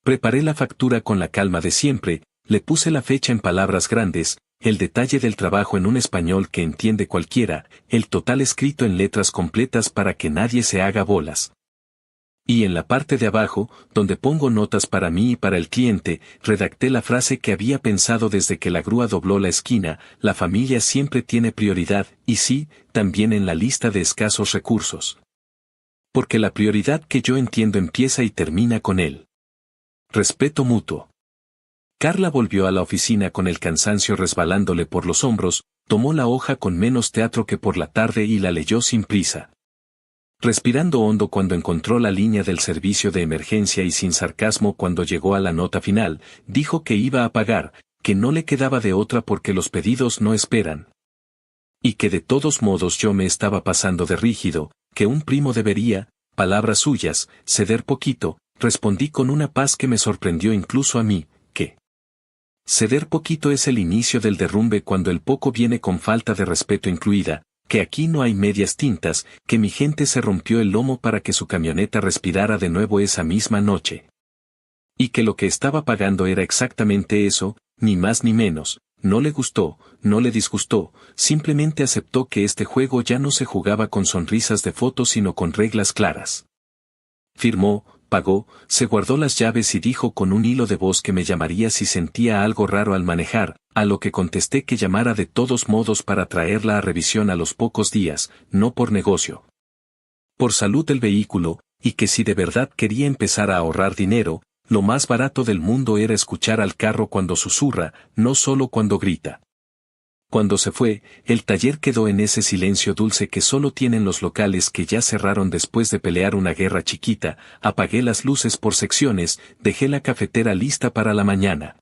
Preparé la factura con la calma de siempre, le puse la fecha en palabras grandes, el detalle del trabajo en un español que entiende cualquiera, el total escrito en letras completas para que nadie se haga bolas. Y en la parte de abajo, donde pongo notas para mí y para el cliente, redacté la frase que había pensado desde que la grúa dobló la esquina: la familia siempre tiene prioridad, y sí, también en la lista de escasos recursos. Porque la prioridad que yo entiendo empieza y termina con él. Respeto mutuo. Carla volvió a la oficina con el cansancio resbalándole por los hombros, tomó la hoja con menos teatro que por la tarde y la leyó sin prisa. Respirando hondo cuando encontró la línea del servicio de emergencia y sin sarcasmo cuando llegó a la nota final, dijo que iba a pagar, que no le quedaba de otra porque los pedidos no esperan. Y que de todos modos yo me estaba pasando de rígido, que un primo debería, palabras suyas, ceder poquito. Respondí con una paz que me sorprendió incluso a mí, que ceder poquito es el inicio del derrumbe cuando el poco viene con falta de respeto incluida, que aquí no hay medias tintas, que mi gente se rompió el lomo para que su camioneta respirara de nuevo esa misma noche. Y que lo que estaba pagando era exactamente eso, ni más ni menos. No le gustó, no le disgustó, simplemente aceptó que este juego ya no se jugaba con sonrisas de foto sino con reglas claras. Firmó, pagó, se guardó las llaves y dijo con un hilo de voz que me llamaría si sentía algo raro al manejar, a lo que contesté que llamara de todos modos para traerla a revisión a los pocos días, no por negocio. Por salud del vehículo, y que si de verdad quería empezar a ahorrar dinero, lo más barato del mundo era escuchar al carro cuando susurra, no solo cuando grita. Cuando se fue, el taller quedó en ese silencio dulce que solo tienen los locales que ya cerraron después de pelear una guerra chiquita. Apagué las luces por secciones, dejé la cafetera lista para la mañana.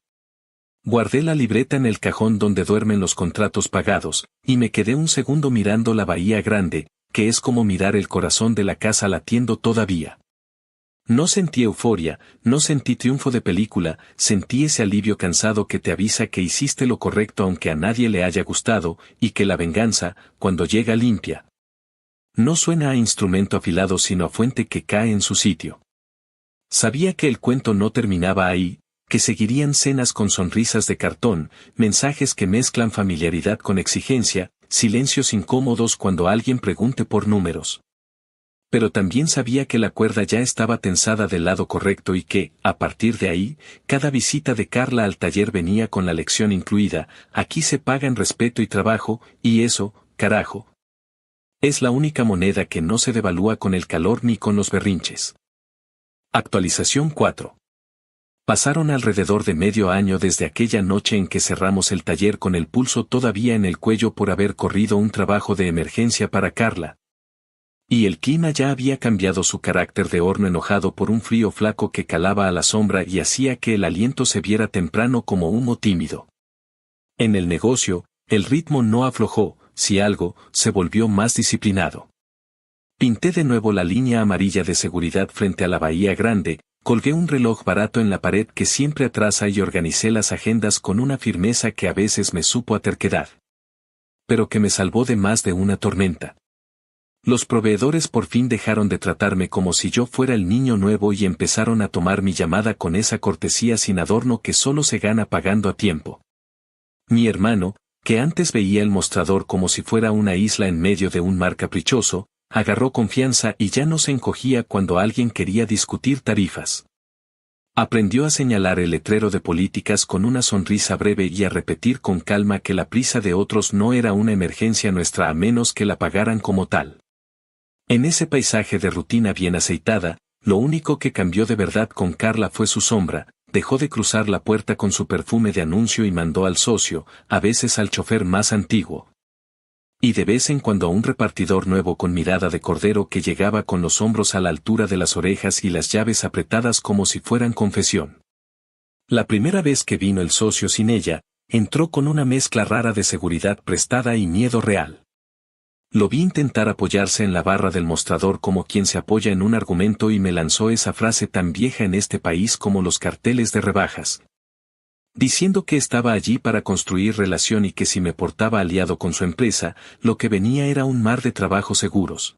Guardé la libreta en el cajón donde duermen los contratos pagados, y me quedé un segundo mirando la bahía grande, que es como mirar el corazón de la casa latiendo todavía. No sentí euforia, no sentí triunfo de película, sentí ese alivio cansado que te avisa que hiciste lo correcto aunque a nadie le haya gustado, y que la venganza, cuando llega limpia, no suena a instrumento afilado sino a fuente que cae en su sitio. Sabía que el cuento no terminaba ahí, que seguirían cenas con sonrisas de cartón, mensajes que mezclan familiaridad con exigencia, silencios incómodos cuando alguien pregunte por números. Pero también sabía que la cuerda ya estaba tensada del lado correcto y que, a partir de ahí, cada visita de Carla al taller venía con la lección incluida: aquí se paga en respeto y trabajo, y eso, carajo, es la única moneda que no se devalúa con el calor ni con los berrinches. Actualización 4. Pasaron alrededor de medio año desde aquella noche en que cerramos el taller con el pulso todavía en el cuello por haber corrido un trabajo de emergencia para Carla. Y el clima ya había cambiado su carácter de horno enojado por un frío flaco que calaba a la sombra y hacía que el aliento se viera temprano como humo tímido. En el negocio, el ritmo no aflojó, si algo, se volvió más disciplinado. Pinté de nuevo la línea amarilla de seguridad frente a la bahía grande, colgué un reloj barato en la pared que siempre atrasa y organicé las agendas con una firmeza que a veces me supo a terquedad. Pero que me salvó de más de una tormenta. Los proveedores por fin dejaron de tratarme como si yo fuera el niño nuevo y empezaron a tomar mi llamada con esa cortesía sin adorno que solo se gana pagando a tiempo. Mi hermano, que antes veía el mostrador como si fuera una isla en medio de un mar caprichoso, agarró confianza y ya no se encogía cuando alguien quería discutir tarifas. Aprendió a señalar el letrero de políticas con una sonrisa breve y a repetir con calma que la prisa de otros no era una emergencia nuestra a menos que la pagaran como tal. En ese paisaje de rutina bien aceitada, lo único que cambió de verdad con Carla fue su sombra, dejó de cruzar la puerta con su perfume de anuncio y mandó al socio, a veces al chofer más antiguo. Y de vez en cuando a un repartidor nuevo con mirada de cordero que llegaba con los hombros a la altura de las orejas y las llaves apretadas como si fueran confesión. La primera vez que vino el socio sin ella, entró con una mezcla rara de seguridad prestada y miedo real. Lo vi intentar apoyarse en la barra del mostrador como quien se apoya en un argumento y me lanzó esa frase tan vieja en este país como los carteles de rebajas. Diciendo que estaba allí para construir relación y que si me portaba aliado con su empresa, lo que venía era un mar de trabajos seguros.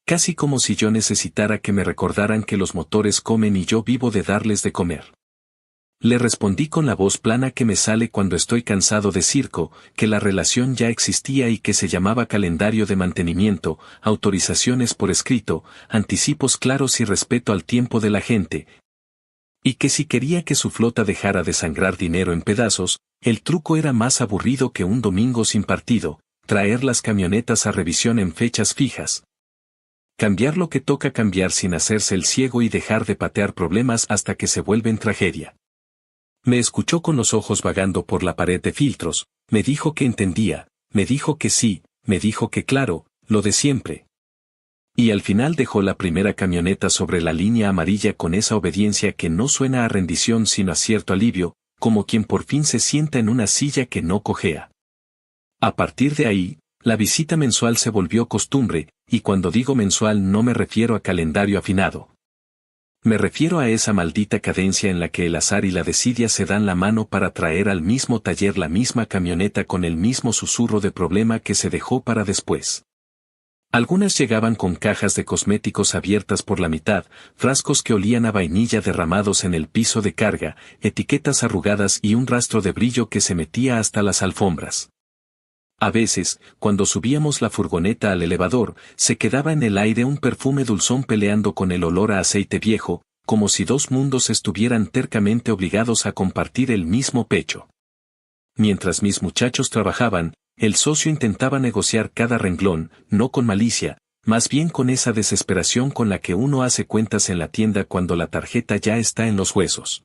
Casi como si yo necesitara que me recordaran que los motores comen y yo vivo de darles de comer. Le respondí con la voz plana que me sale cuando estoy cansado de circo, que la relación ya existía y que se llamaba calendario de mantenimiento, autorizaciones por escrito, anticipos claros y respeto al tiempo de la gente. Y que si quería que su flota dejara de sangrar dinero en pedazos, el truco era más aburrido que un domingo sin partido, traer las camionetas a revisión en fechas fijas. Cambiar lo que toca cambiar sin hacerse el ciego y dejar de patear problemas hasta que se vuelven tragedia. Me escuchó con los ojos vagando por la pared de filtros, me dijo que entendía, me dijo que sí, me dijo que claro, lo de siempre. Y al final dejó la primera camioneta sobre la línea amarilla con esa obediencia que no suena a rendición sino a cierto alivio, como quien por fin se sienta en una silla que no cojea. A partir de ahí, la visita mensual se volvió costumbre, y cuando digo mensual no me refiero a calendario afinado. Me refiero a esa maldita cadencia en la que el azar y la desidia se dan la mano para traer al mismo taller la misma camioneta con el mismo susurro de problema que se dejó para después. Algunas llegaban con cajas de cosméticos abiertas por la mitad, frascos que olían a vainilla derramados en el piso de carga, etiquetas arrugadas y un rastro de brillo que se metía hasta las alfombras. A veces, cuando subíamos la furgoneta al elevador, se quedaba en el aire un perfume dulzón peleando con el olor a aceite viejo, como si dos mundos estuvieran tercamente obligados a compartir el mismo pecho. Mientras mis muchachos trabajaban, el socio intentaba negociar cada renglón, no con malicia, más bien con esa desesperación con la que uno hace cuentas en la tienda cuando la tarjeta ya está en los huesos.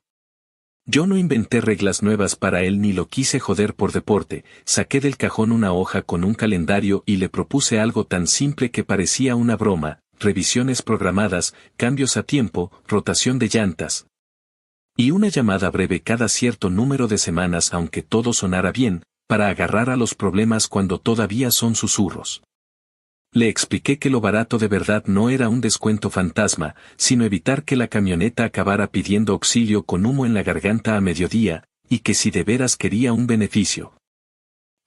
Yo no inventé reglas nuevas para él ni lo quise joder por deporte, saqué del cajón una hoja con un calendario y le propuse algo tan simple que parecía una broma, revisiones programadas, cambios a tiempo, rotación de llantas. Y una llamada breve cada cierto número de semanas aunque todo sonara bien, para agarrar a los problemas cuando todavía son susurros. Le expliqué que lo barato de verdad no era un descuento fantasma, sino evitar que la camioneta acabara pidiendo auxilio con humo en la garganta a mediodía, y que si de veras quería un beneficio.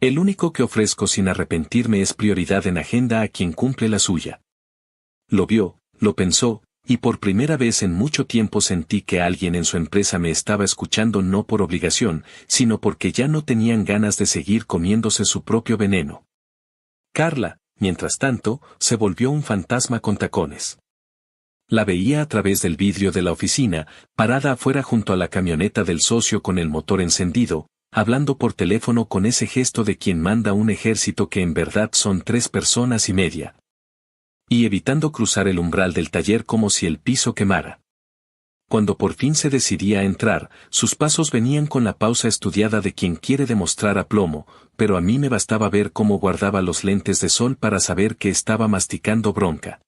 El único que ofrezco sin arrepentirme es prioridad en agenda a quien cumple la suya. Lo vio, lo pensó, y por primera vez en mucho tiempo sentí que alguien en su empresa me estaba escuchando no por obligación, sino porque ya no tenían ganas de seguir comiéndose su propio veneno. Carla, mientras tanto, se volvió un fantasma con tacones. La veía a través del vidrio de la oficina, parada afuera junto a la camioneta del socio con el motor encendido, hablando por teléfono con ese gesto de quien manda un ejército que en verdad son 3 personas y media. Y evitando cruzar el umbral del taller como si el piso quemara. Cuando por fin se decidía a entrar, sus pasos venían con la pausa estudiada de quien quiere demostrar aplomo, pero a mí me bastaba ver cómo guardaba los lentes de sol para saber que estaba masticando bronca.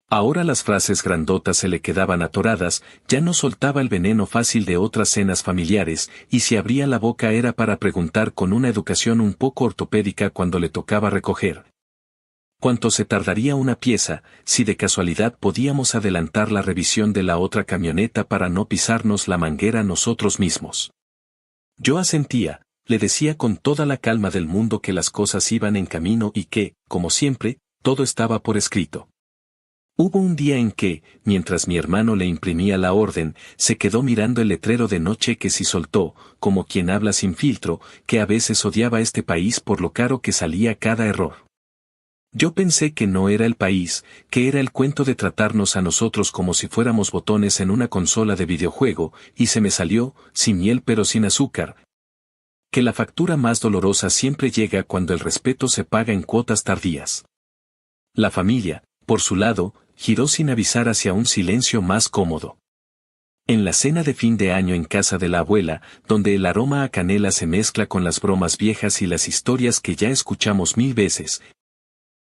Ahora las frases grandotas se le quedaban atoradas, ya no soltaba el veneno fácil de otras cenas familiares, y si abría la boca era para preguntar con una educación un poco ortopédica cuando le tocaba recoger. ¿Cuánto se tardaría una pieza, si de casualidad podíamos adelantar la revisión de la otra camioneta para no pisarnos la manguera nosotros mismos? Yo asentía, le decía con toda la calma del mundo que las cosas iban en camino y que, como siempre, todo estaba por escrito. Hubo un día en que, mientras mi hermano le imprimía la orden, se quedó mirando el letrero de no cheques y soltó, como quien habla sin filtro, que a veces odiaba este país por lo caro que salía cada error. Yo pensé que no era el país, que era el cuento de tratarnos a nosotros como si fuéramos botones en una consola de videojuego, y se me salió, sin miel pero sin azúcar. Que la factura más dolorosa siempre llega cuando el respeto se paga en cuotas tardías. La familia, por su lado, giró sin avisar hacia un silencio más cómodo. En la cena de fin de año en casa de la abuela, donde el aroma a canela se mezcla con las bromas viejas y las historias que ya escuchamos 1000 veces,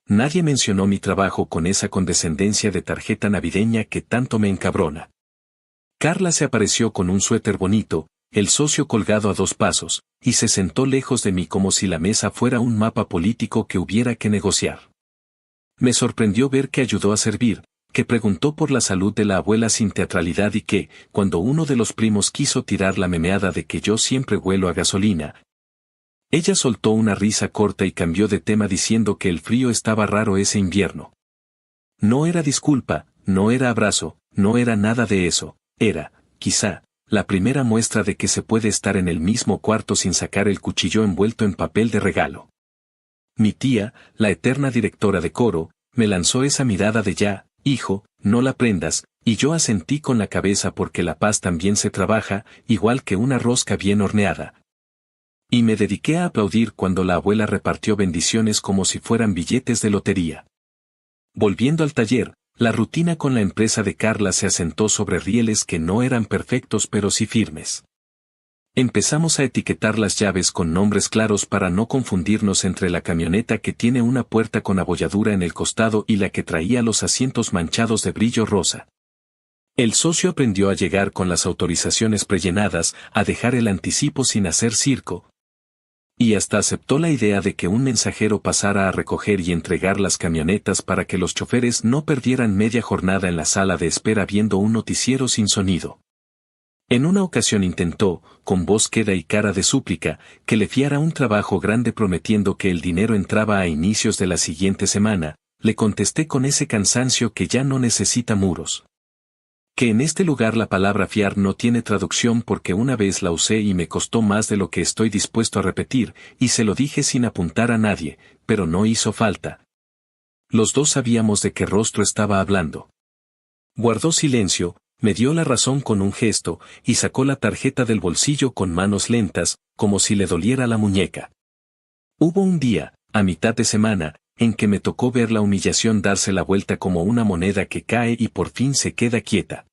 nadie mencionó mi trabajo con esa condescendencia de tarjeta navideña que tanto me encabrona. Carla se apareció con un suéter bonito, el socio colgado a 2 pasos, y se sentó lejos de mí como si la mesa fuera un mapa político que hubiera que negociar. Me sorprendió ver que ayudó a servir, que preguntó por la salud de la abuela sin teatralidad y que, cuando uno de los primos quiso tirar la memeada de que yo siempre huelo a gasolina, ella soltó una risa corta y cambió de tema diciendo que el frío estaba raro ese invierno. No era disculpa, no era abrazo, no era nada de eso, era, quizá, la primera muestra de que se puede estar en el mismo cuarto sin sacar el cuchillo envuelto en papel de regalo. Mi tía, la eterna directora de coro, me lanzó esa mirada de ya, hijo, no la prendas, y yo asentí con la cabeza porque la paz también se trabaja, igual que una rosca bien horneada. Y me dediqué a aplaudir cuando la abuela repartió bendiciones como si fueran billetes de lotería. Volviendo al taller, la rutina con la empresa de Carla se asentó sobre rieles que no eran perfectos pero sí firmes. Empezamos a etiquetar las llaves con nombres claros para no confundirnos entre la camioneta que tiene una puerta con abolladura en el costado y la que traía los asientos manchados de brillo rosa. El socio aprendió a llegar con las autorizaciones prellenadas, a dejar el anticipo sin hacer circo. Y hasta aceptó la idea de que un mensajero pasara a recoger y entregar las camionetas para que los choferes no perdieran media jornada en la sala de espera viendo un noticiero sin sonido. En una ocasión intentó, con voz queda y cara de súplica, que le fiara un trabajo grande prometiendo que el dinero entraba a inicios de la siguiente semana. Le contesté con ese cansancio que ya no necesita muros. Que en este lugar la palabra fiar no tiene traducción porque una vez la usé y me costó más de lo que estoy dispuesto a repetir, y se lo dije sin apuntar a nadie, pero no hizo falta. Los dos sabíamos de qué rostro estaba hablando. Guardó silencio, me dio la razón con un gesto, y sacó la tarjeta del bolsillo con manos lentas, como si le doliera la muñeca. Hubo un día, a mitad de semana, en que me tocó ver la humillación darse la vuelta como una moneda que cae y por fin se queda quieta.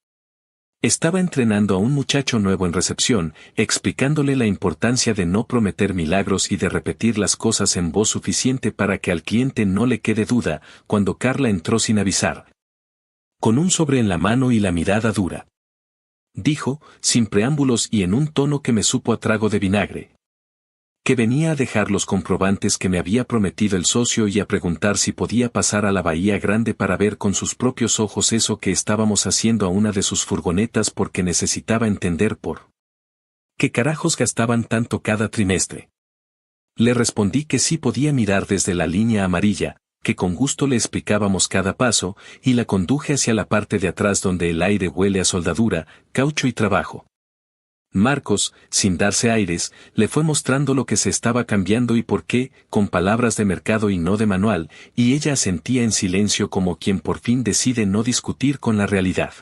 Estaba entrenando a un muchacho nuevo en recepción, explicándole la importancia de no prometer milagros y de repetir las cosas en voz suficiente para que al cliente no le quede duda, cuando Carla entró sin avisar. Con un sobre en la mano y la mirada dura. Dijo, sin preámbulos y en un tono que me supo a trago de vinagre. Que venía a dejar los comprobantes que me había prometido el socio y a preguntar si podía pasar a la Bahía Grande para ver con sus propios ojos eso que estábamos haciendo a una de sus furgonetas porque necesitaba entender por qué carajos gastaban tanto cada trimestre. Le respondí que sí podía mirar desde la línea amarilla, que con gusto le explicábamos cada paso, y la conduje hacia la parte de atrás donde el aire huele a soldadura, caucho y trabajo. Marcos, sin darse aires, le fue mostrando lo que se estaba cambiando y por qué, con palabras de mercado y no de manual, y ella asentía en silencio como quien por fin decide no discutir con la realidad.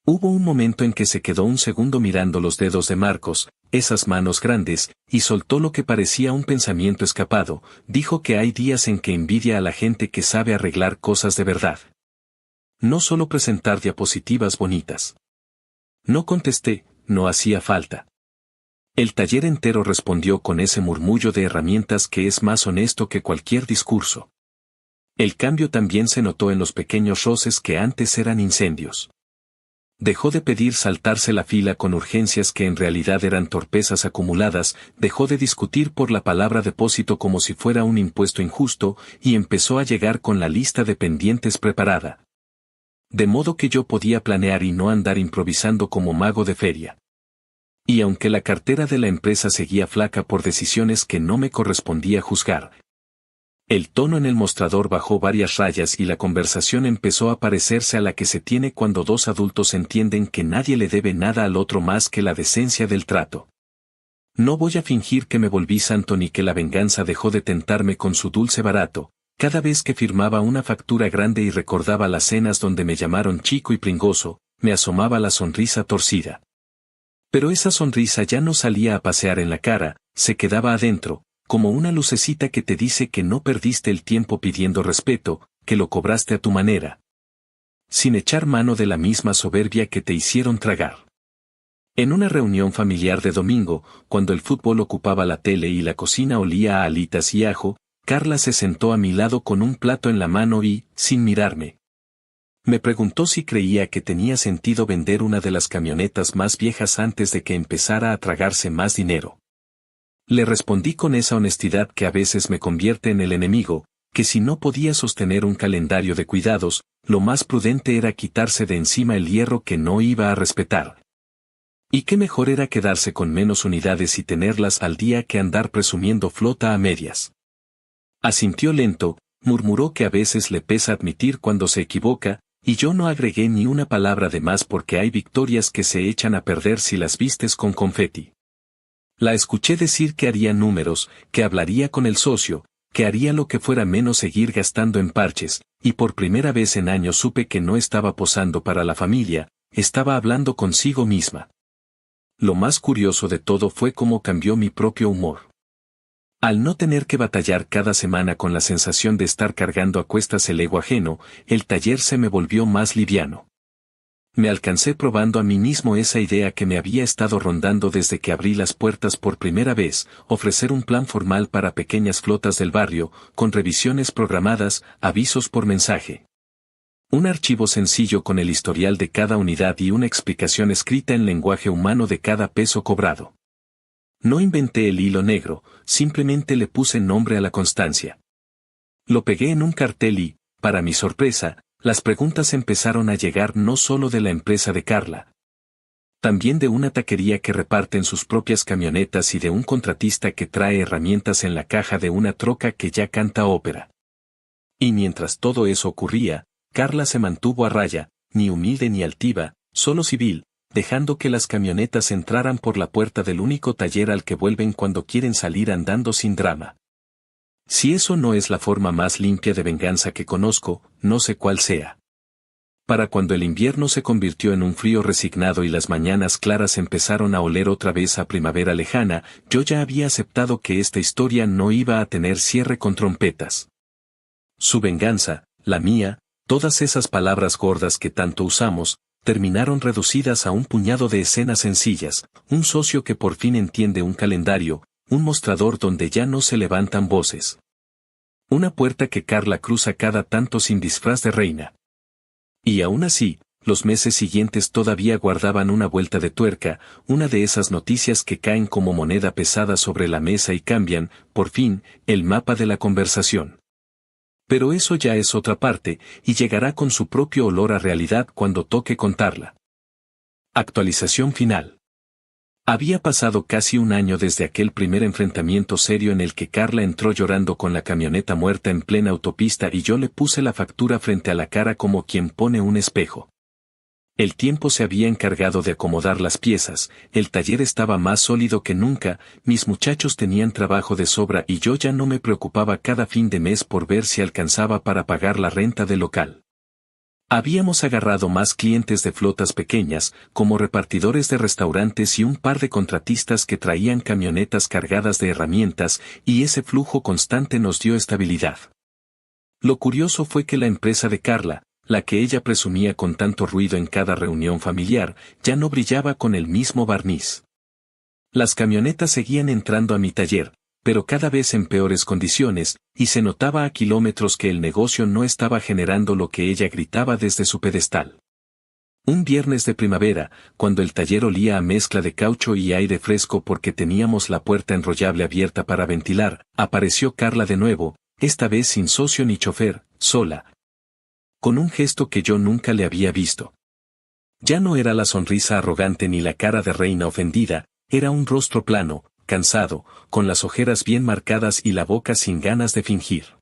Hubo un momento en que se quedó un segundo mirando los dedos de Marcos, esas manos grandes, y soltó lo que parecía un pensamiento escapado. Dijo que hay días en que envidia a la gente que sabe arreglar cosas de verdad. No solo presentar diapositivas bonitas. No contesté, no hacía falta. El taller entero respondió con ese murmullo de herramientas que es más honesto que cualquier discurso. El cambio también se notó en los pequeños roces que antes eran incendios. Dejó de pedir saltarse la fila con urgencias que en realidad eran torpezas acumuladas, dejó de discutir por la palabra depósito como si fuera un impuesto injusto, y empezó a llegar con la lista de pendientes preparada. De modo que yo podía planear y no andar improvisando como mago de feria. Y aunque la cartera de la empresa seguía flaca por decisiones que no me correspondía juzgar, el tono en el mostrador bajó varias rayas y la conversación empezó a parecerse a la que se tiene cuando dos adultos entienden que nadie le debe nada al otro más que la decencia del trato. No voy a fingir que me volví santo ni que la venganza dejó de tentarme con su dulce barato. Cada vez que firmaba una factura grande y recordaba las cenas donde me llamaron chico y pringoso, me asomaba la sonrisa torcida. Pero esa sonrisa ya no salía a pasear en la cara, se quedaba adentro, como una lucecita que te dice que no perdiste el tiempo pidiendo respeto, que lo cobraste a tu manera, sin echar mano de la misma soberbia que te hicieron tragar. En una reunión familiar de domingo, cuando el fútbol ocupaba la tele y la cocina olía a alitas y ajo, Carla se sentó a mi lado con un plato en la mano y, sin mirarme, me preguntó si creía que tenía sentido vender una de las camionetas más viejas antes de que empezara a tragarse más dinero. Le respondí con esa honestidad que a veces me convierte en el enemigo, que si no podía sostener un calendario de cuidados, lo más prudente era quitarse de encima el hierro que no iba a respetar. Y qué mejor era quedarse con menos unidades y tenerlas al día que andar presumiendo flota a medias. Asintió lento, murmuró que a veces le pesa admitir cuando se equivoca, y yo no agregué ni una palabra de más porque hay victorias que se echan a perder si las vistes con confeti. La escuché decir que haría números, que hablaría con el socio, que haría lo que fuera menos seguir gastando en parches, y por primera vez en años supe que no estaba posando para la familia, estaba hablando consigo misma. Lo más curioso de todo fue cómo cambió mi propio humor. Al no tener que batallar cada semana con la sensación de estar cargando a cuestas el ego ajeno, el taller se me volvió más liviano. Me alcancé probando a mí mismo esa idea que me había estado rondando desde que abrí las puertas por primera vez, ofrecer un plan formal para pequeñas flotas del barrio, con revisiones programadas, avisos por mensaje. Un archivo sencillo con el historial de cada unidad y una explicación escrita en lenguaje humano de cada peso cobrado. No inventé el hilo negro, simplemente le puse nombre a la constancia. Lo pegué en un cartel y, para mi sorpresa, las preguntas empezaron a llegar no solo de la empresa de Carla, también de una taquería que reparte en sus propias camionetas y de un contratista que trae herramientas en la caja de una troca que ya canta ópera. Y mientras todo eso ocurría, Carla se mantuvo a raya, ni humilde ni altiva, solo civil, dejando que las camionetas entraran por la puerta del único taller al que vuelven cuando quieren salir andando sin drama. Si eso no es la forma más limpia de venganza que conozco, no sé cuál sea. Para cuando el invierno se convirtió en un frío resignado y las mañanas claras empezaron a oler otra vez a primavera lejana, yo ya había aceptado que esta historia no iba a tener cierre con trompetas. Su venganza, la mía, todas esas palabras gordas que tanto usamos, terminaron reducidas a un puñado de escenas sencillas, un socio que por fin entiende un calendario, un mostrador donde ya no se levantan voces. Una puerta que Carla cruza cada tanto sin disfraz de reina. Y aún así, los meses siguientes todavía guardaban una vuelta de tuerca, una de esas noticias que caen como moneda pesada sobre la mesa y cambian, por fin, el mapa de la conversación. Pero eso ya es otra parte, y llegará con su propio olor a realidad cuando toque contarla. Actualización final. Había pasado casi un año desde aquel primer enfrentamiento serio en el que Carla entró llorando con la camioneta muerta en plena autopista y yo le puse la factura frente a la cara como quien pone un espejo. El tiempo se había encargado de acomodar las piezas, el taller estaba más sólido que nunca, mis muchachos tenían trabajo de sobra y yo ya no me preocupaba cada fin de mes por ver si alcanzaba para pagar la renta del local. Habíamos agarrado más clientes de flotas pequeñas, como repartidores de restaurantes y un par de contratistas que traían camionetas cargadas de herramientas, y ese flujo constante nos dio estabilidad. Lo curioso fue que la empresa de Carla, la que ella presumía con tanto ruido en cada reunión familiar, ya no brillaba con el mismo barniz. Las camionetas seguían entrando a mi taller, pero cada vez en peores condiciones, y se notaba a kilómetros que el negocio no estaba generando lo que ella gritaba desde su pedestal. Un viernes de primavera, cuando el taller olía a mezcla de caucho y aire fresco porque teníamos la puerta enrollable abierta para ventilar, apareció Carla de nuevo, esta vez sin socio ni chofer, sola. Con un gesto que yo nunca le había visto. Ya no era la sonrisa arrogante ni la cara de reina ofendida, era un rostro plano, cansado, con las ojeras bien marcadas y la boca sin ganas de fingir.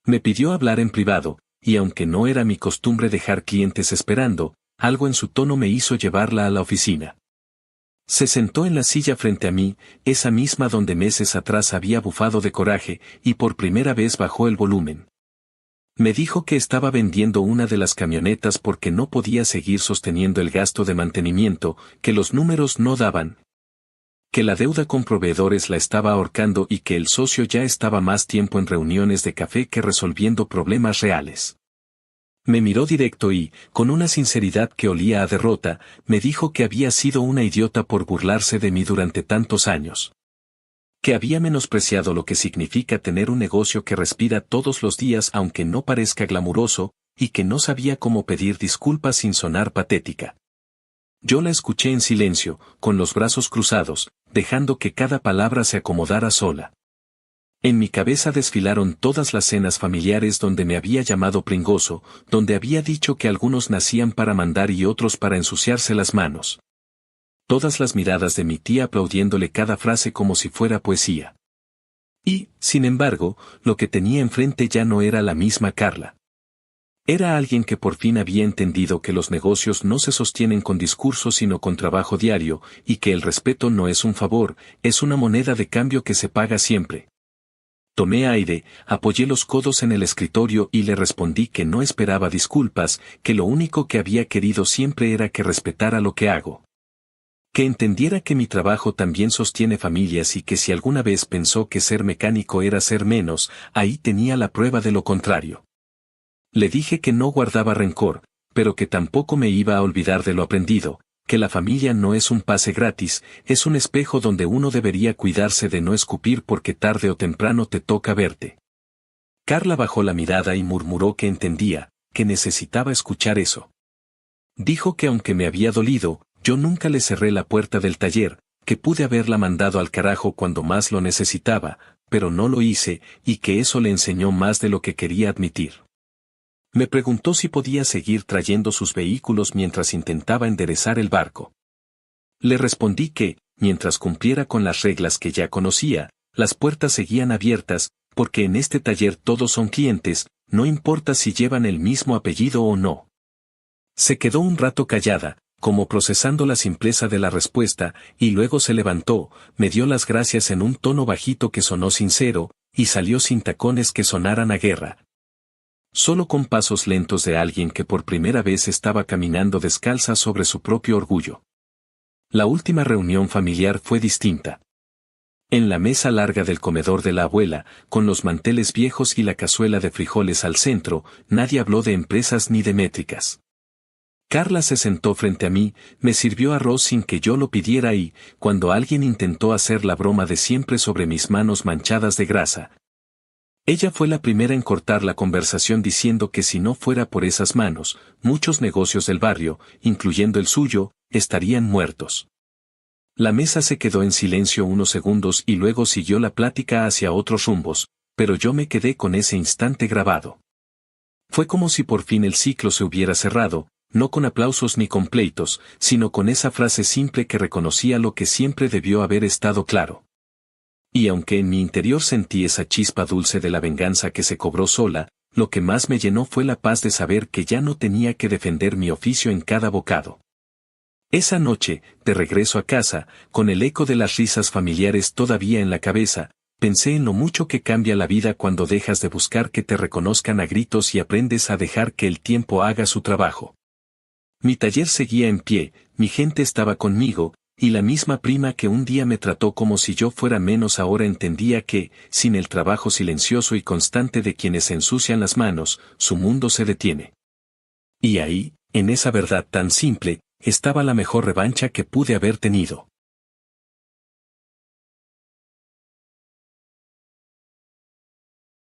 Me pidió hablar en privado, y aunque no era mi costumbre dejar clientes esperando, algo en su tono me hizo llevarla a la oficina. Se sentó en la silla frente a mí, esa misma donde meses atrás había bufado de coraje, y por primera vez bajó el volumen. Me dijo que estaba vendiendo una de las camionetas porque no podía seguir sosteniendo el gasto de mantenimiento, que los números no daban, que la deuda con proveedores la estaba ahorcando y que el socio ya estaba más tiempo en reuniones de café que resolviendo problemas reales. Me miró directo y, con una sinceridad que olía a derrota, me dijo que había sido una idiota por burlarse de mí durante tantos años. Que había menospreciado lo que significa tener un negocio que respira todos los días aunque no parezca glamuroso, y que no sabía cómo pedir disculpas sin sonar patética. Yo la escuché en silencio, con los brazos cruzados, dejando que cada palabra se acomodara sola. En mi cabeza desfilaron todas las cenas familiares donde me había llamado pringoso, donde había dicho que algunos nacían para mandar y otros para ensuciarse las manos. Todas las miradas de mi tía aplaudiéndole cada frase como si fuera poesía. Y, sin embargo, lo que tenía enfrente ya no era la misma Carla. Era alguien que por fin había entendido que los negocios no se sostienen con discursos sino con trabajo diario, y que el respeto no es un favor, es una moneda de cambio que se paga siempre. Tomé aire, apoyé los codos en el escritorio y le respondí que no esperaba disculpas, que lo único que había querido siempre era que respetara lo que hago. Que entendiera que mi trabajo también sostiene familias y que si alguna vez pensó que ser mecánico era ser menos, ahí tenía la prueba de lo contrario. Le dije que no guardaba rencor, pero que tampoco me iba a olvidar de lo aprendido, que la familia no es un pase gratis, es un espejo donde uno debería cuidarse de no escupir porque tarde o temprano te toca verte. Carla bajó la mirada y murmuró que entendía, que necesitaba escuchar eso. Dijo que aunque me había dolido, yo nunca le cerré la puerta del taller, que pude haberla mandado al carajo cuando más lo necesitaba, pero no lo hice, y que eso le enseñó más de lo que quería admitir. Me preguntó si podía seguir trayendo sus vehículos mientras intentaba enderezar el barco. Le respondí que, mientras cumpliera con las reglas que ya conocía, las puertas seguían abiertas, porque en este taller todos son clientes, no importa si llevan el mismo apellido o no. Se quedó un rato callada, como procesando la simpleza de la respuesta, y luego se levantó, me dio las gracias en un tono bajito que sonó sincero, y salió sin tacones que sonaran a guerra. Solo con pasos lentos de alguien que por primera vez estaba caminando descalza sobre su propio orgullo. La última reunión familiar fue distinta. En la mesa larga del comedor de la abuela, con los manteles viejos y la cazuela de frijoles al centro, nadie habló de empresas ni de métricas. Carla se sentó frente a mí, me sirvió arroz sin que yo lo pidiera y, cuando alguien intentó hacer la broma de siempre sobre mis manos manchadas de grasa, ella fue la primera en cortar la conversación diciendo que si no fuera por esas manos, muchos negocios del barrio, incluyendo el suyo, estarían muertos. La mesa se quedó en silencio unos segundos y luego siguió la plática hacia otros rumbos, pero yo me quedé con ese instante grabado. Fue como si por fin el ciclo se hubiera cerrado, no con aplausos ni con pleitos, sino con esa frase simple que reconocía lo que siempre debió haber estado claro. Y aunque en mi interior sentí esa chispa dulce de la venganza que se cobró sola, lo que más me llenó fue la paz de saber que ya no tenía que defender mi oficio en cada bocado. Esa noche, de regreso a casa, con el eco de las risas familiares todavía en la cabeza, pensé en lo mucho que cambia la vida cuando dejas de buscar que te reconozcan a gritos y aprendes a dejar que el tiempo haga su trabajo. Mi taller seguía en pie, mi gente estaba conmigo, y la misma prima que un día me trató como si yo fuera menos ahora entendía que, sin el trabajo silencioso y constante de quienes se ensucian las manos, su mundo se detiene. Y ahí, en esa verdad tan simple, estaba la mejor revancha que pude haber tenido.